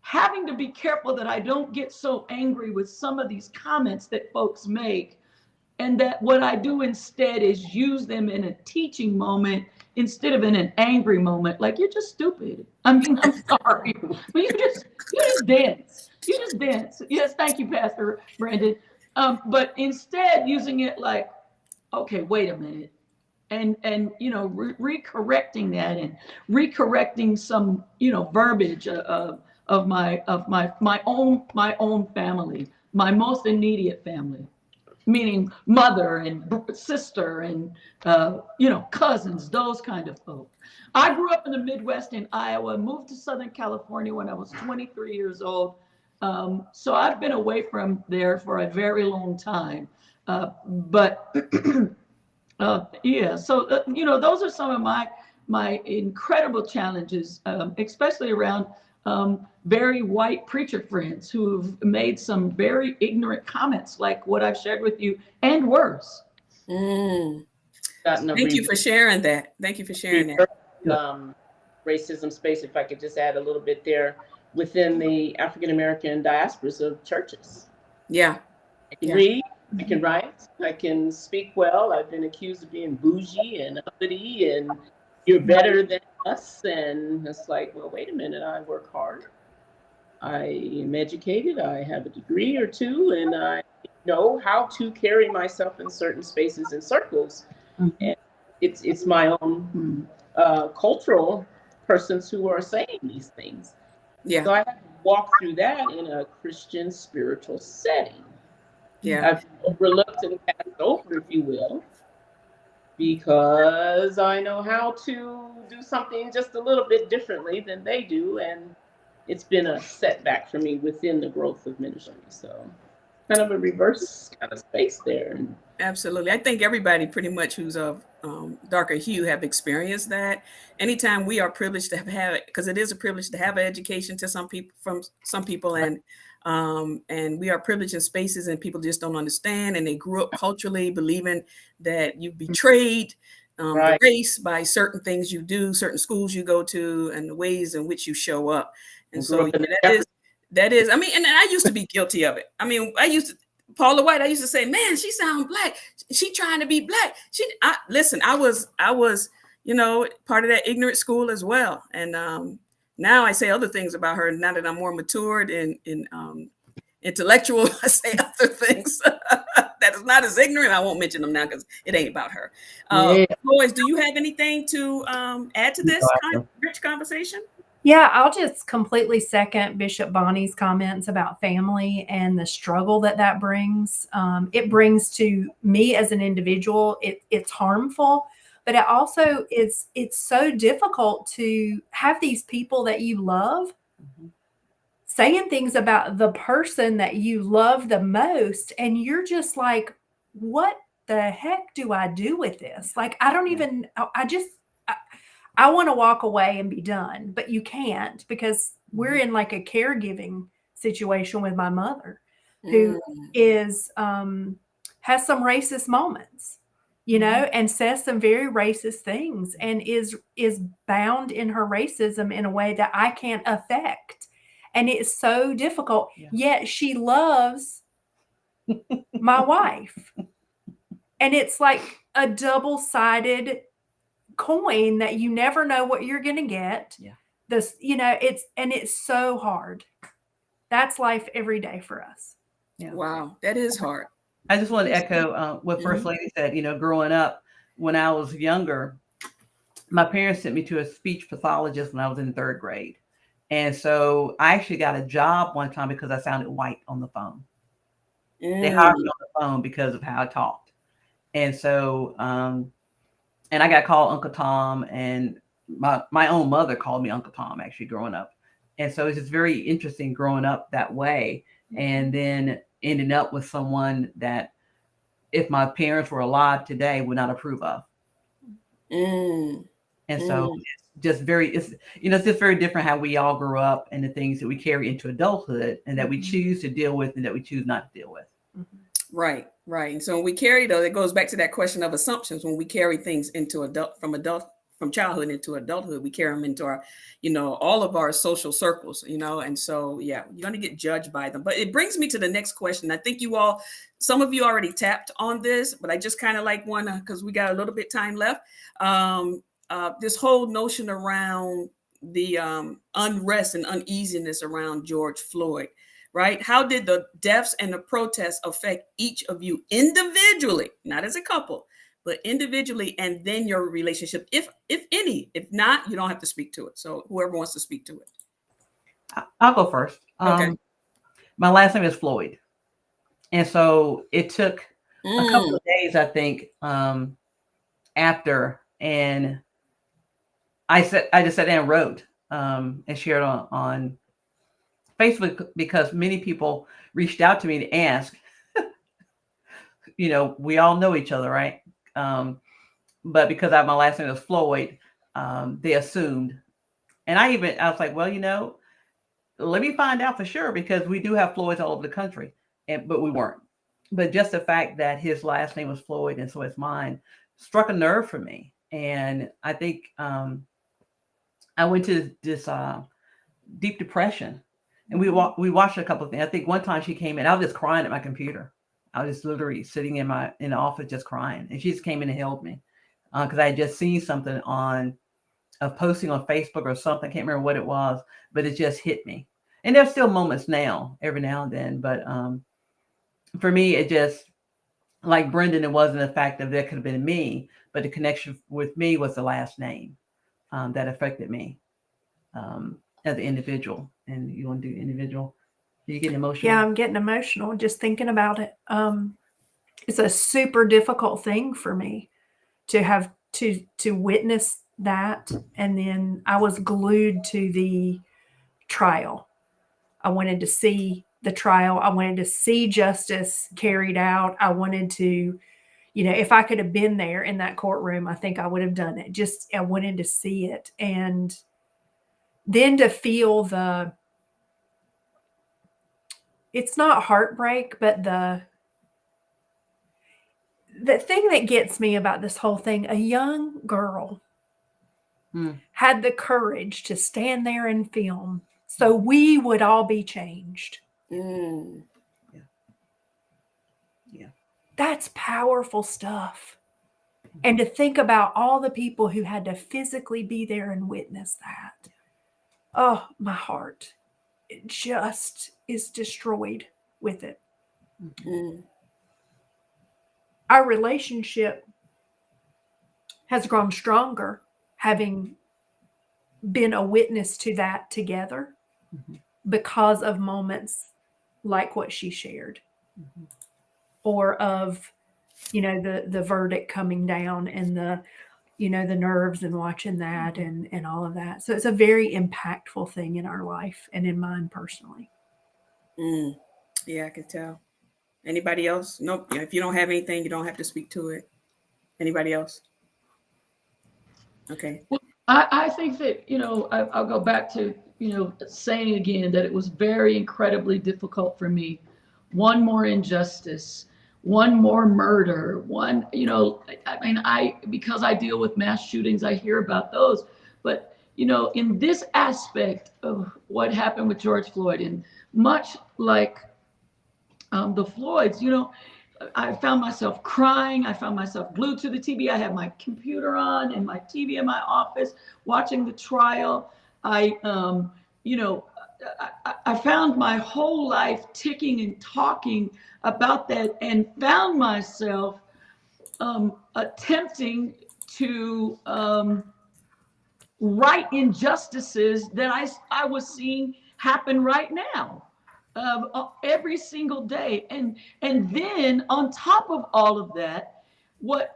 having to be careful that I don't get so angry with some of these comments that folks make, and that what I do instead is use them in a teaching moment instead of in an angry moment. Like, you're just stupid. I mean, I'm sorry, but you just dance. You just dance. Yes, thank you, Pastor Brandon. But instead using it like, okay, wait a minute. And recorrecting that, and recorrecting some verbiage of my own family, my most immediate family, meaning mother and sister and cousins, those kind of folks. I grew up in the Midwest in Iowa, moved to Southern California when I was 23 years old. So I've been away from there for a very long time. But yeah, so those are some of my incredible challenges, especially around very white preacher friends who've made some very ignorant comments like what I've shared with you, and worse. Thank you for sharing that. Thank you for sharing that. Racism space, if I could just add a little bit there, within the African American diasporas of churches. Yeah. I can read, I can write, I can speak well. I've been accused of being bougie and uppity and you're better than us. And it's like, well, wait a minute, I work hard. I am educated, I have a degree or two, and I know how to carry myself in certain spaces and circles. And it's my own cultural persons who are saying these things. Yeah. So I have to walk through that in a Christian spiritual setting. Yeah. I've been overlooked and passed over, if you will, because I know how to do something just a little bit differently than they do. And it's been a setback for me within the growth of ministry. So kind of a reverse kind of space there. Absolutely. I think everybody pretty much who's of darker hue have experienced that. Anytime we are privileged to have it, because it is a privilege to have an education to some people, and we are privileged in spaces and people just don't understand, and they grew up culturally believing that you betrayed the race by certain things you do, certain schools you go to, and the ways in which you show up. And so that is, I mean, and I used to be guilty of it. I mean, Paula White, I used to say, man, she sounds black. She trying to be black. Listen, I was, part of that ignorant school as well. And now I say other things about her. Now that I'm more matured and intellectual, I say other things that is not as ignorant. I won't mention them now because it ain't about her. Boys, do you have anything to add to this rich conversation? Yeah, I'll just completely second Bishop Bonnie's comments about family and the struggle that that brings. It brings to me as an individual. It's harmful, but it also it's so difficult to have these people that you love Mhm. saying things about the person that you love the most, and you're just like, what the heck do I do with this? Like, I don't Yeah. even. I just. I want to walk away and be done, but you can't because we're in like a caregiving situation with my mother, who Mm, is has some racist moments, you know, and says some very racist things, and is bound in her racism in a way that I can't affect, and it's so difficult. Yeah. Yet she loves my wife, and it's like a double-sided coin that you never know what you're going to get. Yeah. This, you know, it's so hard. That's life every day for us. Yeah. wow, that is hard. I just want to echo what First Mhm. Lady said. You know, growing up, when I was younger, my parents sent me to a speech pathologist when I was in third grade. And so I actually got a job one time because I sounded white on the phone. They hired me Mm, on the phone because of how I talked. And so, and I got called Uncle Tom, and my own mother called me Uncle Tom actually growing up. And so it's just very interesting growing up that way, and then ending up with someone that, if my parents were alive today, would not approve of. mm, And so mm. it's just very, it's, you know, it's just very different how we all grew up and the things that we carry into adulthood and that we choose to deal with and that we choose not to deal with. Right, right. And so when we carry those, it goes back to that question of assumptions. When we carry things into from childhood into adulthood, we carry them into our, all of our social circles, and so yeah, you're going to get judged by them. But it brings me to the next question. I think some of you already tapped on this, but I just kind of like want to, because we got a little bit time left. This whole notion around the unrest and uneasiness around George Floyd, right? How did the deaths and the protests affect each of you individually, not as a couple, but individually, and then your relationship, if any? If not, you don't have to speak to it. So whoever wants to speak to it. I'll go first. Okay. My last name is Floyd. And so it took a couple Mm, of days, I think, after, and I just sat down and wrote and shared on Facebook because many people reached out to me to ask, we all know each other, right? But because my last name is Floyd, they assumed. And I was like, well, let me find out for sure because we do have Floyds all over the country, but we weren't. But just the fact that his last name was Floyd and so is mine struck a nerve for me. And I think I went to this deep depression. And we watched a couple of things. I think one time she came in, I was just crying at my computer. I was just literally sitting in the office just crying, and she just came in and held me because I had just seen something on a posting on Facebook or something. I can't remember what it was, but it just hit me. And there's still moments now, every now and then, but for me, it just, like Brendan, it wasn't the fact that could have been me, but the connection with me was the last name that affected me as an individual. And you want to do individual? Are you getting emotional? Yeah, I'm getting emotional just thinking about it. It's a super difficult thing for me to have to witness that, and then I was glued to the trial. I wanted to see the trial. I wanted to see justice carried out. I wanted to, if I could have been there in that courtroom, I think I would have done it. Just, I wanted to see it. And then to feel it's not heartbreak, but the thing that gets me about this whole thing, a young girl had the courage to stand there and film so we would all be changed. mm, Yeah. That's powerful stuff. And to think about all the people who had to physically be there and witness that. Oh, my heart. It just is destroyed with it. mm, Our relationship has grown stronger having been a witness to that together because of moments like what she shared, or of, the verdict coming down, and the nerves, and watching that, and all of that. So it's a very impactful thing in our life and in mine personally. Yeah, I can tell. Anybody else? Nope. Yeah, if you don't have anything, you don't have to speak to it. Anybody else? Okay. Well, I think that, I'll go back to, saying again that it was very incredibly difficult for me. One more injustice, one more murder, I mean, because I deal with mass shootings, I hear about those. But, in this aspect of what happened with George Floyd, and much like the Floyds, I found myself crying. I found myself glued to the TV. I had my computer on and my TV in my office watching the trial. You know, I found my whole life ticking and talking about that, and found myself attempting to right injustices that I was seeing happen right now, every single day. And then on top of all of that, what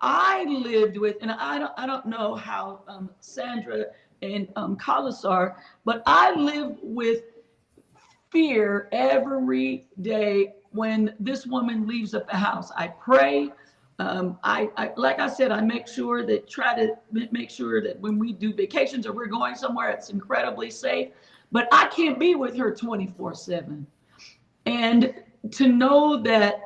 I lived with, and I don't know how Sandra and Carlos are, but I lived with fear every day when this woman leaves at the house. I pray. I like I said, I try to make sure that when we do vacations or we're going somewhere, it's incredibly safe. But I can't be with her 24/7. And to know that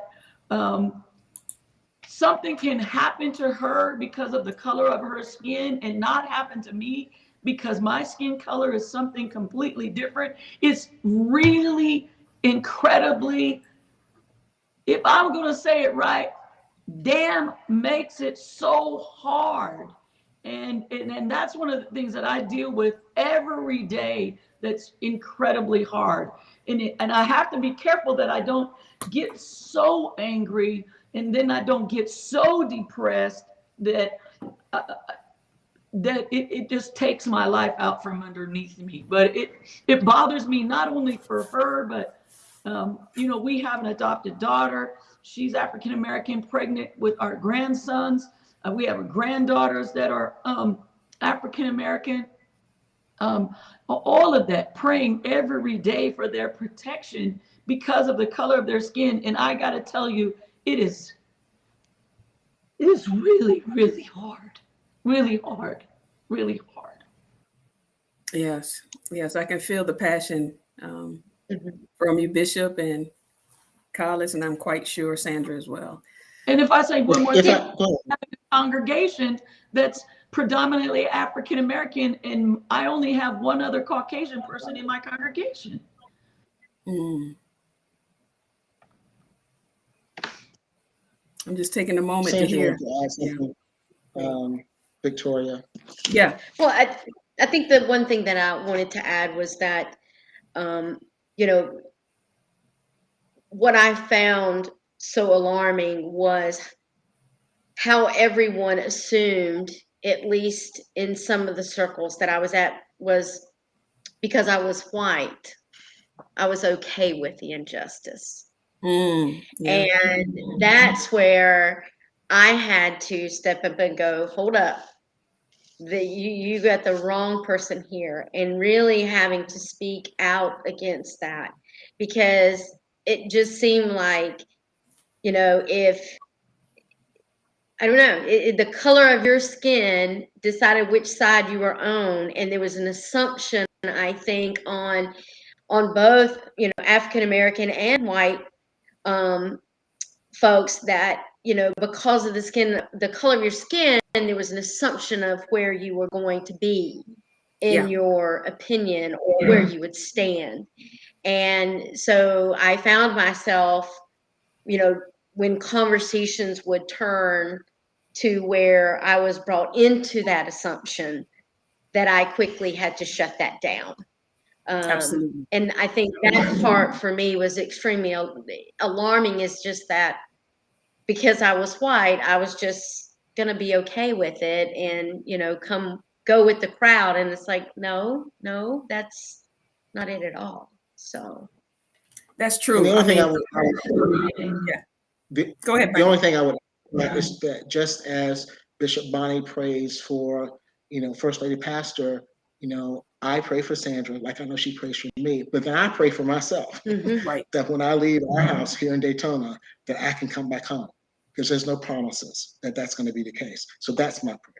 something can happen to her because of the color of her skin, and not happen to me because my skin color is something completely different, it's really incredibly, if I'm going to say it right, damn makes it so hard. And that's one of the things that I deal with every day, that's incredibly hard. And I have to be careful that I don't get so angry, and then I don't get so depressed that uh, it just takes my life out from underneath me. But it bothers me not only for her, but we have an adopted daughter. She's African American, pregnant with our grandsons. We have granddaughters that are African American. All of that, praying every day for their protection because of the color of their skin. And I got to tell you, it is really, really hard, really hard, really hard. Yes. Yes, I can feel the passion Mhm. from you, Bishop and Carlos, and I'm quite sure Sandra as well. And if I say one more If thing, I go, a congregation that's predominantly African American, and I only have one other Caucasian person in my congregation. Mm. I'm just taking a moment to Sandra hear. wanted to add Yeah. something. Victoria. Yeah. Well, I think the one thing that I wanted to add was that, you know, what I found so alarming was how everyone assumed, at least in some of the circles that I was at, was because I was white, I was okay with the injustice. Yeah. And that's where I had to step up and go, hold up, you got the wrong person here, and really having to speak out against that, because it just seemed like, if I don't know, the color of your skin decided which side you were on, and there was an assumption, I think, on both, African American and white folks, that, because of the color of your skin, there was an assumption of where you were going to be in Yeah. your opinion, or where you would stand. And so I found myself, when conversations would turn to where I was brought into that assumption, that I quickly had to shut that down. Absolutely. And I think that part for me was extremely alarming, is just that because I was white, I was just going to be okay with it, and, come go with the crowd, and it's like, no, that's not it at all. So That's And the true. I only thing mean, yeah. the, Go ahead, the only Brandon. thing I would add is that just as Bishop Bonnie prays for, First Lady Pastor, I pray for Sandra, like I know she prays for me, but then I pray for myself Right. that when I leave our house here in Daytona, that I can come back home because there's no promises that that's going to be the case. So that's my prayer.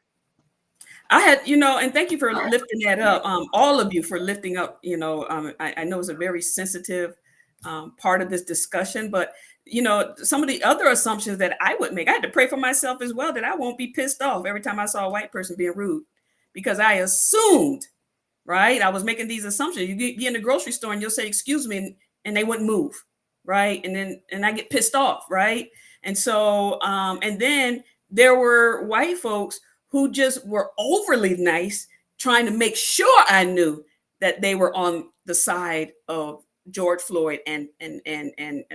I had, and thank you for lifting that up. All of you for lifting up, I know it's a very sensitive part of this discussion, but some of the other assumptions that I would make, I had to pray for myself as well that I won't be pissed off every time I saw a white person being rude because I assumed, right? I was making these assumptions. You be in the grocery store and you'll say, "Excuse me," and they wouldn't move, right? And I get pissed off, right? And so, and then there were white folks who just were overly nice, trying to make sure I knew that they were on the side of George Floyd and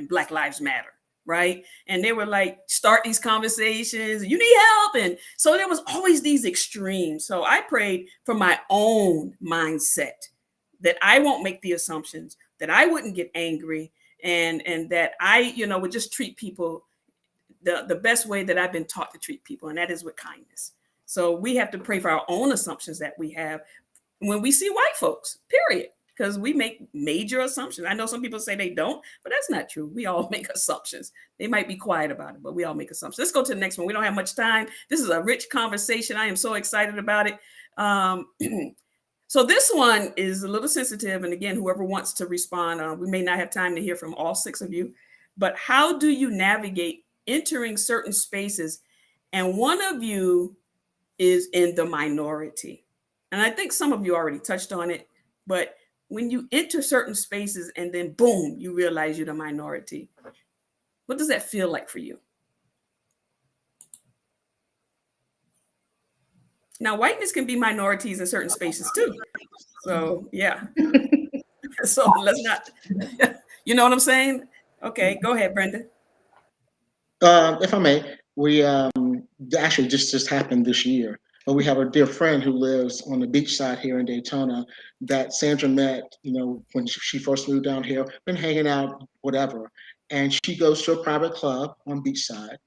Black Lives Matter, right? And they were like, start these conversations, you need help. And so there was always these extremes. So I prayed for my own mindset that I won't make the assumptions, that I wouldn't get angry, and that I, would just treat people the best way that I've been taught to treat people, and that is with kindness. So we have to pray for our own assumptions that we have when we see white folks, period. Because we make major assumptions. I know some people say they don't, but that's not true. We all make assumptions. They might be quiet about it, but we all make assumptions. Let's go to the next one. We don't have much time. This is a rich conversation. I am so excited about it. So this one is a little sensitive. And again, whoever wants to respond, we may not have time to hear from all 6 of you, but how do you navigate entering certain spaces and one of you is in the minority? And I think some of you already touched on it, but when you enter certain spaces and then boom, you realize you're the minority, what does that feel like for you? Now, whiteness can be minorities in certain spaces too. So, yeah. So let's not, you know what I'm saying? Okay, go ahead, Brenda. If I may, we actually just happened this year. But we have a dear friend who lives on the beach side here in Daytona that Sandra met, when she first moved down here, been hanging out, whatever. And she goes to a private club on beachside,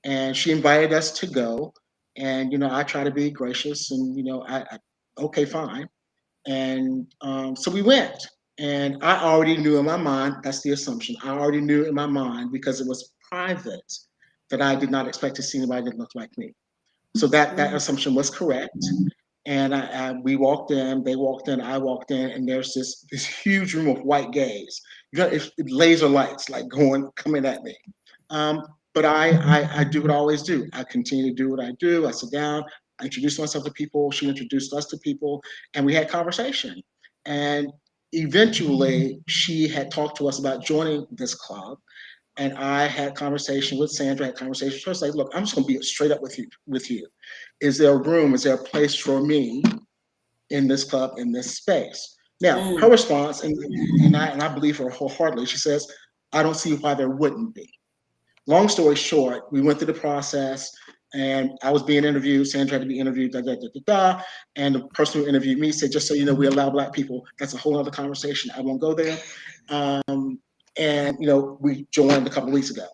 and she invited us to go. And I try to be gracious, and okay, fine. And so we went. And I already knew in my mind, that's the assumption. I already knew in my mind because it was private that I did not expect to see anybody that looked like me. So that assumption was correct. And we walked in, they walked in, I walked in, and there's this huge room of white gays. It's laser lights like coming at me. Um, but I do what I always do. I continue to do what I do. I sit down, I introduce myself to people. She introduced us to people, and we had conversation. And eventually, she had talked to us about joining this club, and I had conversation with Sandra. Had conversation with her. Say, look, I'm just going to be straight up with you. Is there a room? Is there a place for me in this club, in this space? Now, her response, and I believe her wholeheartedly. She says, I don't see why there wouldn't be. Long story short, we went through the process, and I was being interviewed. Sandra had to be interviewed, and the person who interviewed me said, just so you know, we allow Black people. That's a whole other conversation. I won't go there. And we joined a couple of weeks ago.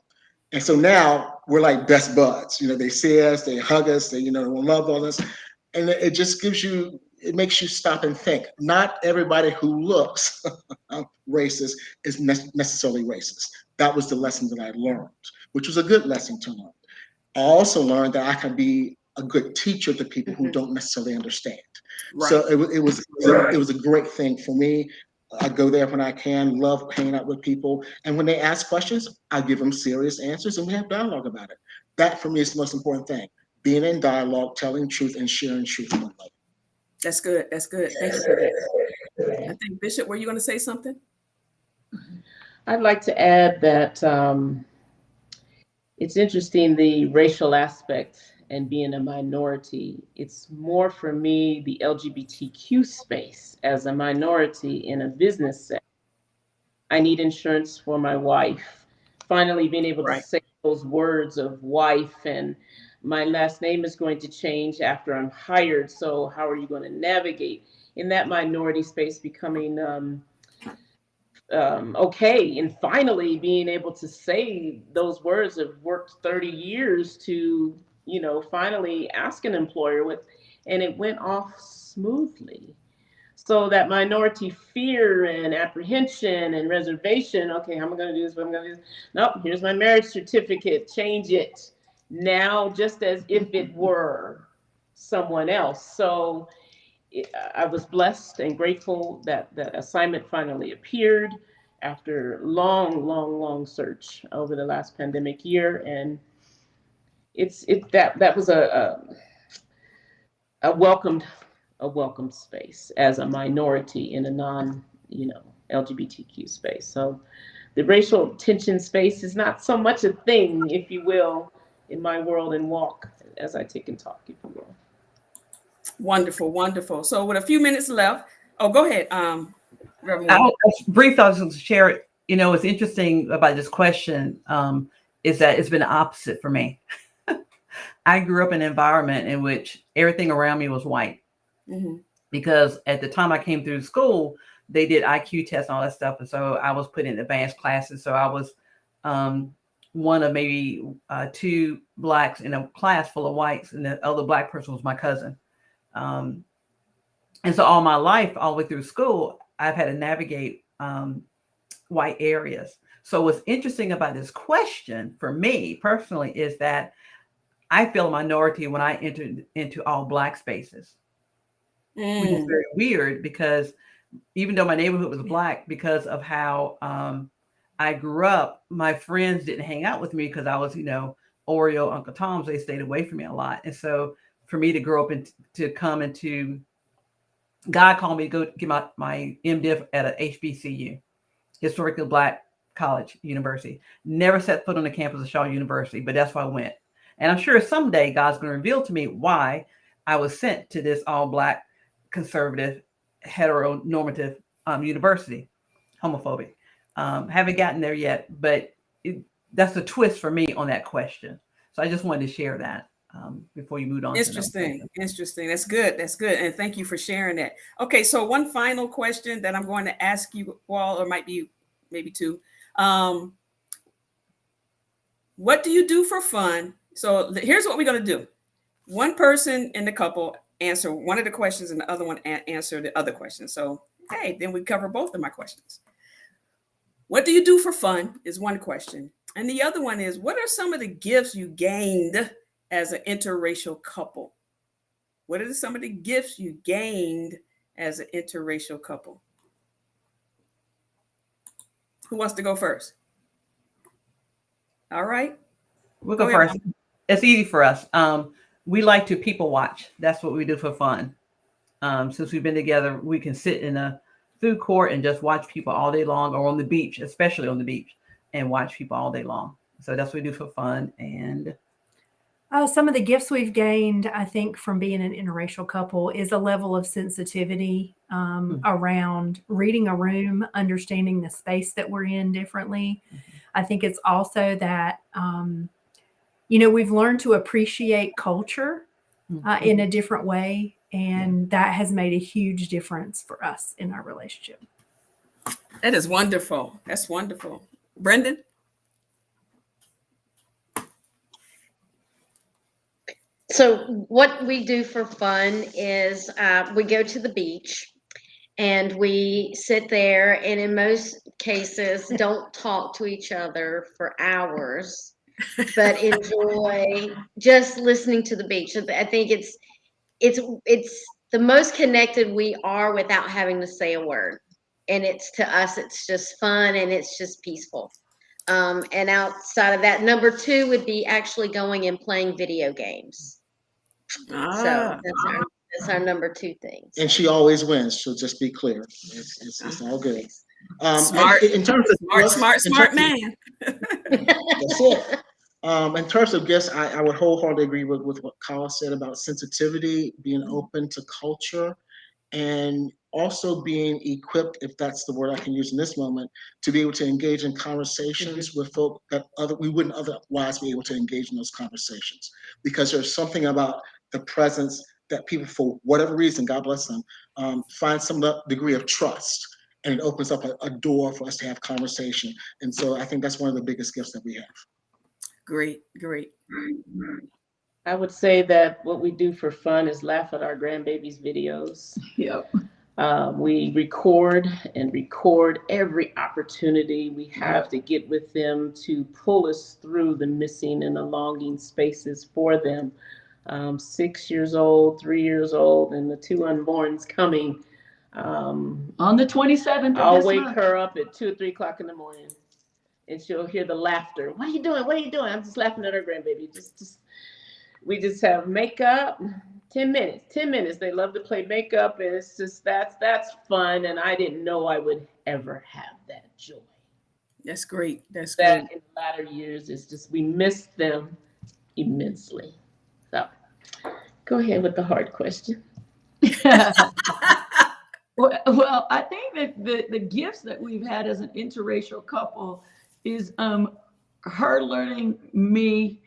And so now we're like best buds. They see us, they hug us, they love on us. And it just it makes you stop and think. Not everybody who looks racist is necessarily racist. That was the lesson that I learned, which was a good lesson to learn. I also learned that I can be a good teacher to people who don't necessarily understand. Right. So it was a great thing for me. I go there when I can, love hanging out with people. And when they ask questions, I give them serious answers and we have dialogue about it. That for me is the most important thing. Being in dialogue, telling truth, and sharing truth with one another. That's good. That's good. Thank you for that. I think, Bishop, were you going to say something? I'd like to add that it's interesting, the racial aspect and being a minority. It's more for me the LGBTQ space as a minority in a business setting. I need insurance for my wife. Finally being able to Right. say those words of wife and My last name is going to change after I'm hired. So how are you going to navigate in that minority space, becoming okay, and finally being able to say those words? Have worked 30 years to, finally ask an employer with, and it went off smoothly. So that minority fear and apprehension and reservation, okay, how am I going to do this? What am I going to do? Nope, here's my marriage certificate, change it now, just as if it were someone else. So I was blessed and grateful that that assignment finally appeared after long, long, long search over the last pandemic year. And that was a welcomed a welcome space as a minority in a non, LGBTQ space. So the racial tension space is not so much a thing, if you will, in my world and walk as I take and talk, if you will. Wonderful, wonderful. So with a few minutes left, oh, go ahead, Reverend Wanda. Brief, I was going to share. What's interesting about this question is that it's been the opposite for me. I grew up in an environment in which everything around me was white. Mm-hmm. Because at the time I came through school, they did IQ tests and all that stuff. And so I was put in advanced classes. So I was one of maybe two blacks in a class full of whites, and the other black person was my cousin. And so all my life, all the way through school, I've had to navigate white areas. So what's interesting about this question for me personally is that I feel a minority when I entered into all black spaces, which is very weird because even though my neighborhood was black, because of how I grew up, my friends didn't hang out with me because I was, Oreo, Uncle Tom's. They stayed away from me a lot. And so for me to grow up and to come into, God called me to go get my MDiv at a HBCU, historically black college university. Never set foot on the campus of Shaw University, but that's why I went. And I'm sure someday God's going to reveal to me why I was sent to this all black, conservative, heteronormative university, homophobic. Haven't gotten there yet, but that's a twist for me on that question. So I just wanted to share that before you moved on. Interesting. That's good. That's good. And thank you for sharing that. Okay, so one final question that I'm going to ask you all, or might be maybe two. What do you do for fun? So here's what we're going to do. One person in the couple answer one of the questions and the other one answer the other question. So, hey, then we cover both of my questions. What do you do for fun is one question. And the other one is, what are some of the gifts you gained as an interracial couple? What are some of the gifts you gained as an interracial couple? Who wants to go first? All right. We'll go first. It's easy for us. We like to people watch. That's what we do for fun. Since we've been together, we can sit in a food court and just watch people all day long, or on the beach, especially on the beach, and watch people all day long. So that's what we do for fun. And some of the gifts we've gained, I think, from being an interracial couple is a level of sensitivity around reading a room, understanding the space that we're in differently. I think it's also that, we've learned to appreciate culture in a different way. And that has made a huge difference for us in our relationship. That is wonderful. That's wonderful. Brendan? So what we do for fun is we go to the beach and we sit there, and in most cases don't talk to each other for hours, but enjoy just listening to the beach. I think it's the most connected we are without having to say a word. And to us, it's just fun and it's just peaceful. And outside of that, number two would be actually going and playing video games. So that's our number two thing. And she always wins. So just be clear. It's all good. Smart. In terms of smart man. That's it. In terms of gifts, I would wholeheartedly agree with what Kyle said about sensitivity, being open to culture, and also being equipped, if that's the word I can use in this moment, to be able to engage in conversations with folk that we wouldn't otherwise be able to engage in those conversations. Because there's something about the presence that people, for whatever reason, God bless them, find some degree of trust. And it opens up a door for us to have conversation. And so I think that's one of the biggest gifts that we have. Great, great. I would say that what we do for fun is laugh at our grandbabies' videos. Yep. We record every opportunity we have to get with them to pull us through the missing and the longing spaces for them. 6 years old, 3 years old, and the 2 unborns coming. On the 27th of I'll this wake month. her up at 2 or 3 o'clock in the morning, and she'll hear the laughter. What are you doing? What are you doing? I'm just laughing at her grandbaby. We just have makeup. 10 minutes. 10 minutes. They love to play makeup, and it's just that's fun. And I didn't know I would ever have that joy. That's great. That's That great. in the latter years, it's just we miss them immensely. So, go ahead with the hard question. Well, I think that the gifts that we've had as an interracial couple is her learning me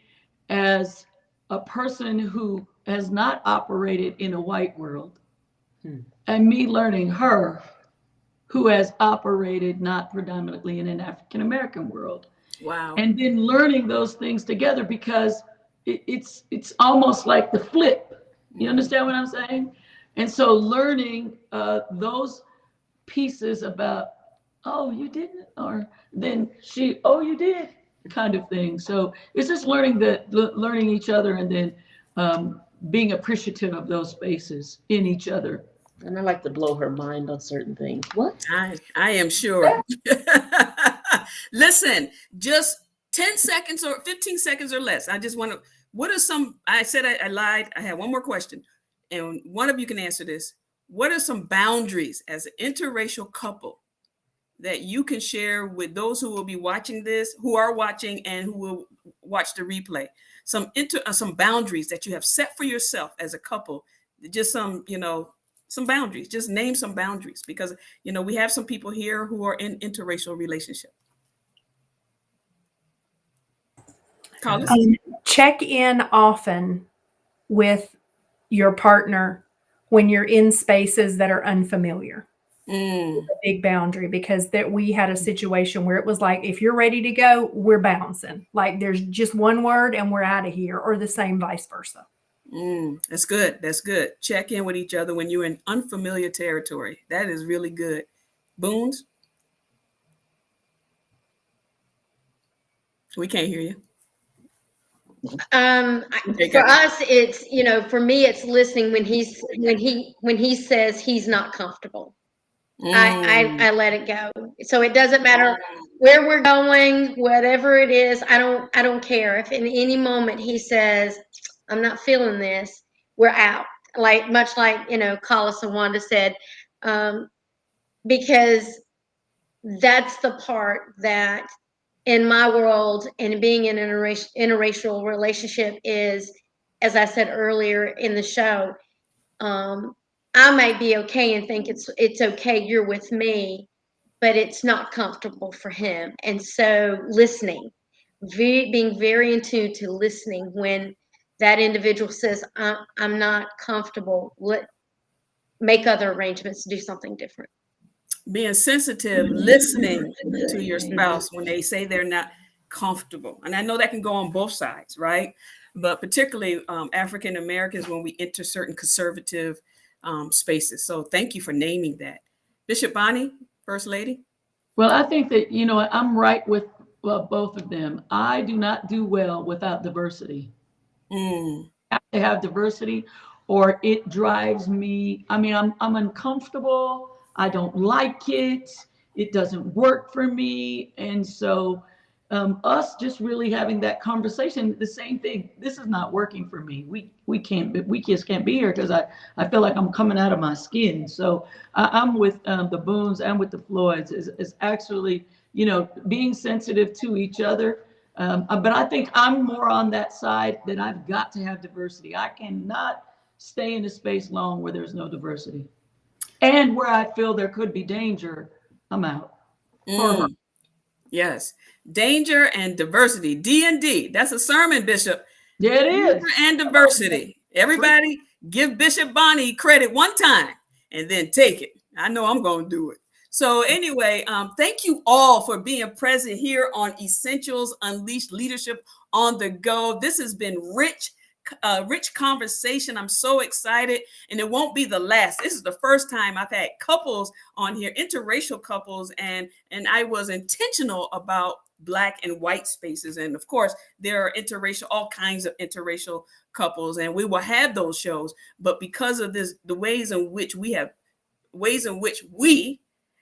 as a person who has not operated in a white world, and me learning her who has operated not predominantly in an African American world. Wow. And then learning those things together, because it's almost like the flip. You understand what I'm saying? And so learning those pieces about, oh, you didn't, or then she, oh, you did, kind of thing. So it's just learning each other, and then being appreciative of those spaces in each other. And I like to blow her mind on certain things. What? I am sure. Listen, just 10 seconds or 15 seconds or less. I just want to, what are some, I said I lied. I have one more question, and one of you can answer this. What are some boundaries as an interracial couple that you can share with those who will be watching this, who are watching and who will watch the replay? Some boundaries that you have set for yourself as a couple, just some boundaries. Just name some boundaries, because we have some people here who are in interracial relationship. Carlos? Check in often with your partner when you're in spaces that are unfamiliar. A big boundary, because we had a situation where it was like, if you're ready to go, we're bouncing. Like there's just one word and we're out of here, or the same vice versa. That's good. That's good. Check in with each other when you're in unfamiliar territory. That is really good. Boons? We can't hear you. For us, it's, for me, it's listening when he says he's not comfortable. I let it go. So it doesn't matter where we're going, whatever it is. I don't care if in any moment he says, I'm not feeling this, we're out. Much like, Collis and Wanda said, because that's the part that in my world and being in an interracial relationship is, as I said earlier in the show, I might be okay and think it's okay, you're with me, but it's not comfortable for him. And so listening, being very in tune to listening when that individual says, I'm not comfortable, make other arrangements, do something different. Being sensitive, listening to your spouse when they say they're not comfortable. And I know that can go on both sides, right? But particularly African Americans, when we enter certain conservative spaces. So thank you for naming that. Bishop Bonnie, First Lady. Well, I think that, I'm right with both of them. I do not do well without diversity. I have to have diversity, or it drives me. I mean, I'm uncomfortable. I don't like it. It doesn't work for me. And so us just really having that conversation, the same thing. This is not working for me. We just can't be here, because I feel like I'm coming out of my skin. So I'm with the Boones and with the Floyds is actually, being sensitive to each other. But I think I'm more on that side, that I've got to have diversity. I cannot stay in a space long where there's no diversity. And where I feel there could be danger, I'm out. For her. Yes. Danger and diversity. D&D. That's a sermon, Bishop. Yeah, it Danger is. and diversity. Everybody give Bishop Bonnie credit one time and then take it. I know I'm going to do it. So anyway, thank you all for being present here on Essentials Unleashed Leadership on the Go. This has been rich conversation. I'm so excited, and it won't be the last. This is the first time I've had couples on here, interracial couples, and I was intentional about Black and white spaces. And of course, there are interracial, all kinds of interracial couples, and we will have those shows. But because of this, the ways in which we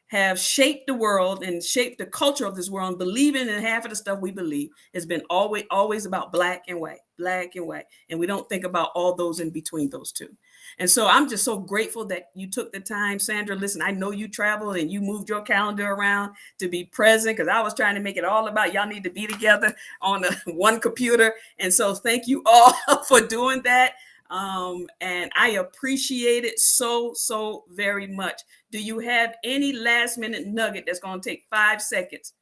have shaped the world and shaped the culture of this world, believing in half of the stuff we believe has been always about black and white. And we don't think about all those in between those two. And so I'm just so grateful that you took the time, Sandra. Listen, I know you traveled and you moved your calendar around to be present, because I was trying to make it all about y'all need to be together on one computer. And so thank you all for doing that. And I appreciate it so very much. Do you have any last minute nugget that's going to take 5 seconds?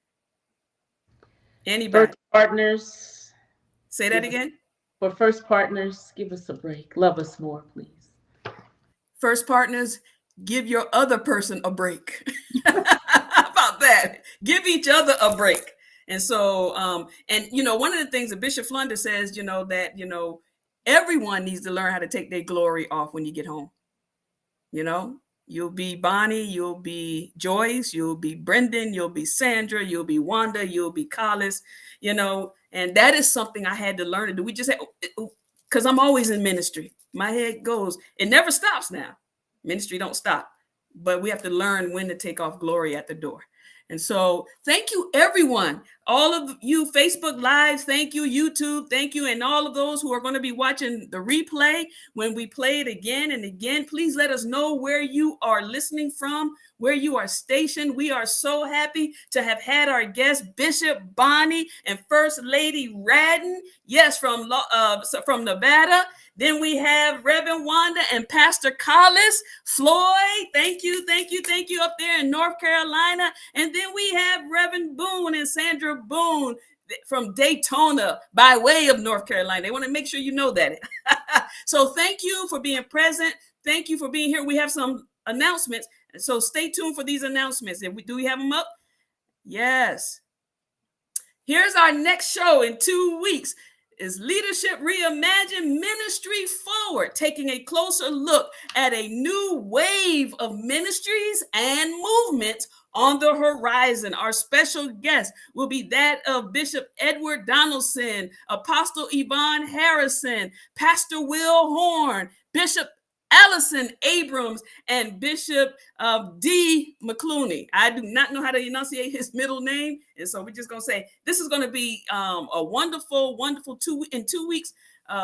Anybody? First partners. Say that again. For first partners, give us a break. Love us more, please. First partners, give your other person a break. How about that? Give each other a break. And so, one of the things that Bishop Flunder says, that, everyone needs to learn how to take their glory off when you get home. You'll be Bonnie, you'll be Joyce, you'll be Brendan, you'll be Sandra, you'll be Wanda, you'll be Collis, and that is something I had to learn to do. We just had, because I'm always in ministry. My head goes, it never stops now. Ministry don't stop, but we have to learn when to take off glory at the door. And so thank you, everyone. All of you Facebook Lives, thank you, YouTube, thank you. And all of those who are going to be watching the replay when we play it again and again, please let us know where you are listening from, where you are stationed. We are so happy to have had our guest, Bishop Bonnie and First Lady Radden. Yes, from Nevada. Then we have Reverend Wanda and Pastor Collis. Floyd, thank you up there in North Carolina. And then we have Reverend Boone and Sandra Boone from Daytona by way of North Carolina. They want to make sure you know that. So thank you for being present. Thank you for being here. We have some announcements. So stay tuned for these announcements. Do we have them up? Yes. Here's our next show in 2 weeks. Is Leadership Reimagined Ministry Forward, taking a closer look at a new wave of ministries and movements on the horizon. Our special guest will be that of Bishop Edward Donaldson, Apostle Yvonne Harrison, Pastor Will Horn, Bishop Allison Abrams, and Bishop D. McClooney. I do not know how to enunciate his middle name, and so we're just going to say this is going to be a wonderful 2 weeks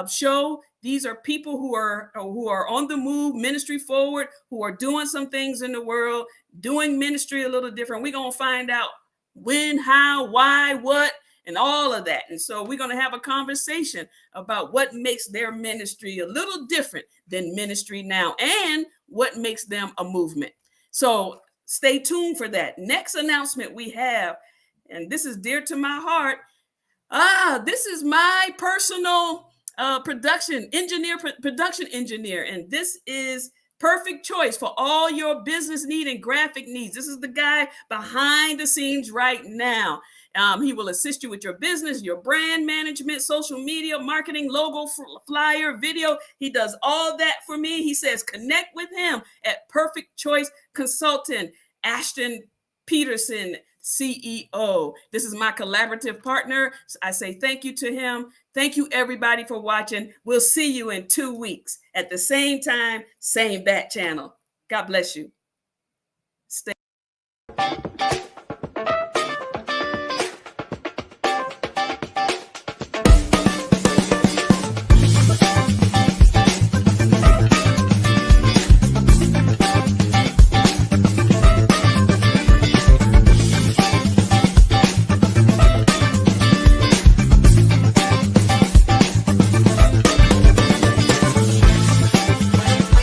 show. These are people who are on the move, ministry forward, who are doing some things in the world, doing ministry a little different. We're going to find out when, how, why, what, and all of that. And so we're going to have a conversation about what makes their ministry a little different than ministry now and what makes them a movement. So stay tuned for that. Next announcement we have, and this is dear to my heart. This is my personal production engineer, and this is perfect choice for all your business need and graphic needs. This is the guy behind the scenes right now. He will assist you with your business, your brand management, social media, marketing, logo, flyer, video. He does all that for me. He says, connect with him at Perfect Choice Consultant, Ashton Peterson, CEO. This is my collaborative partner. I say thank you to him. Thank you, everybody, for watching. We'll see you in 2 weeks at the same time, same bat channel. God bless you. Stay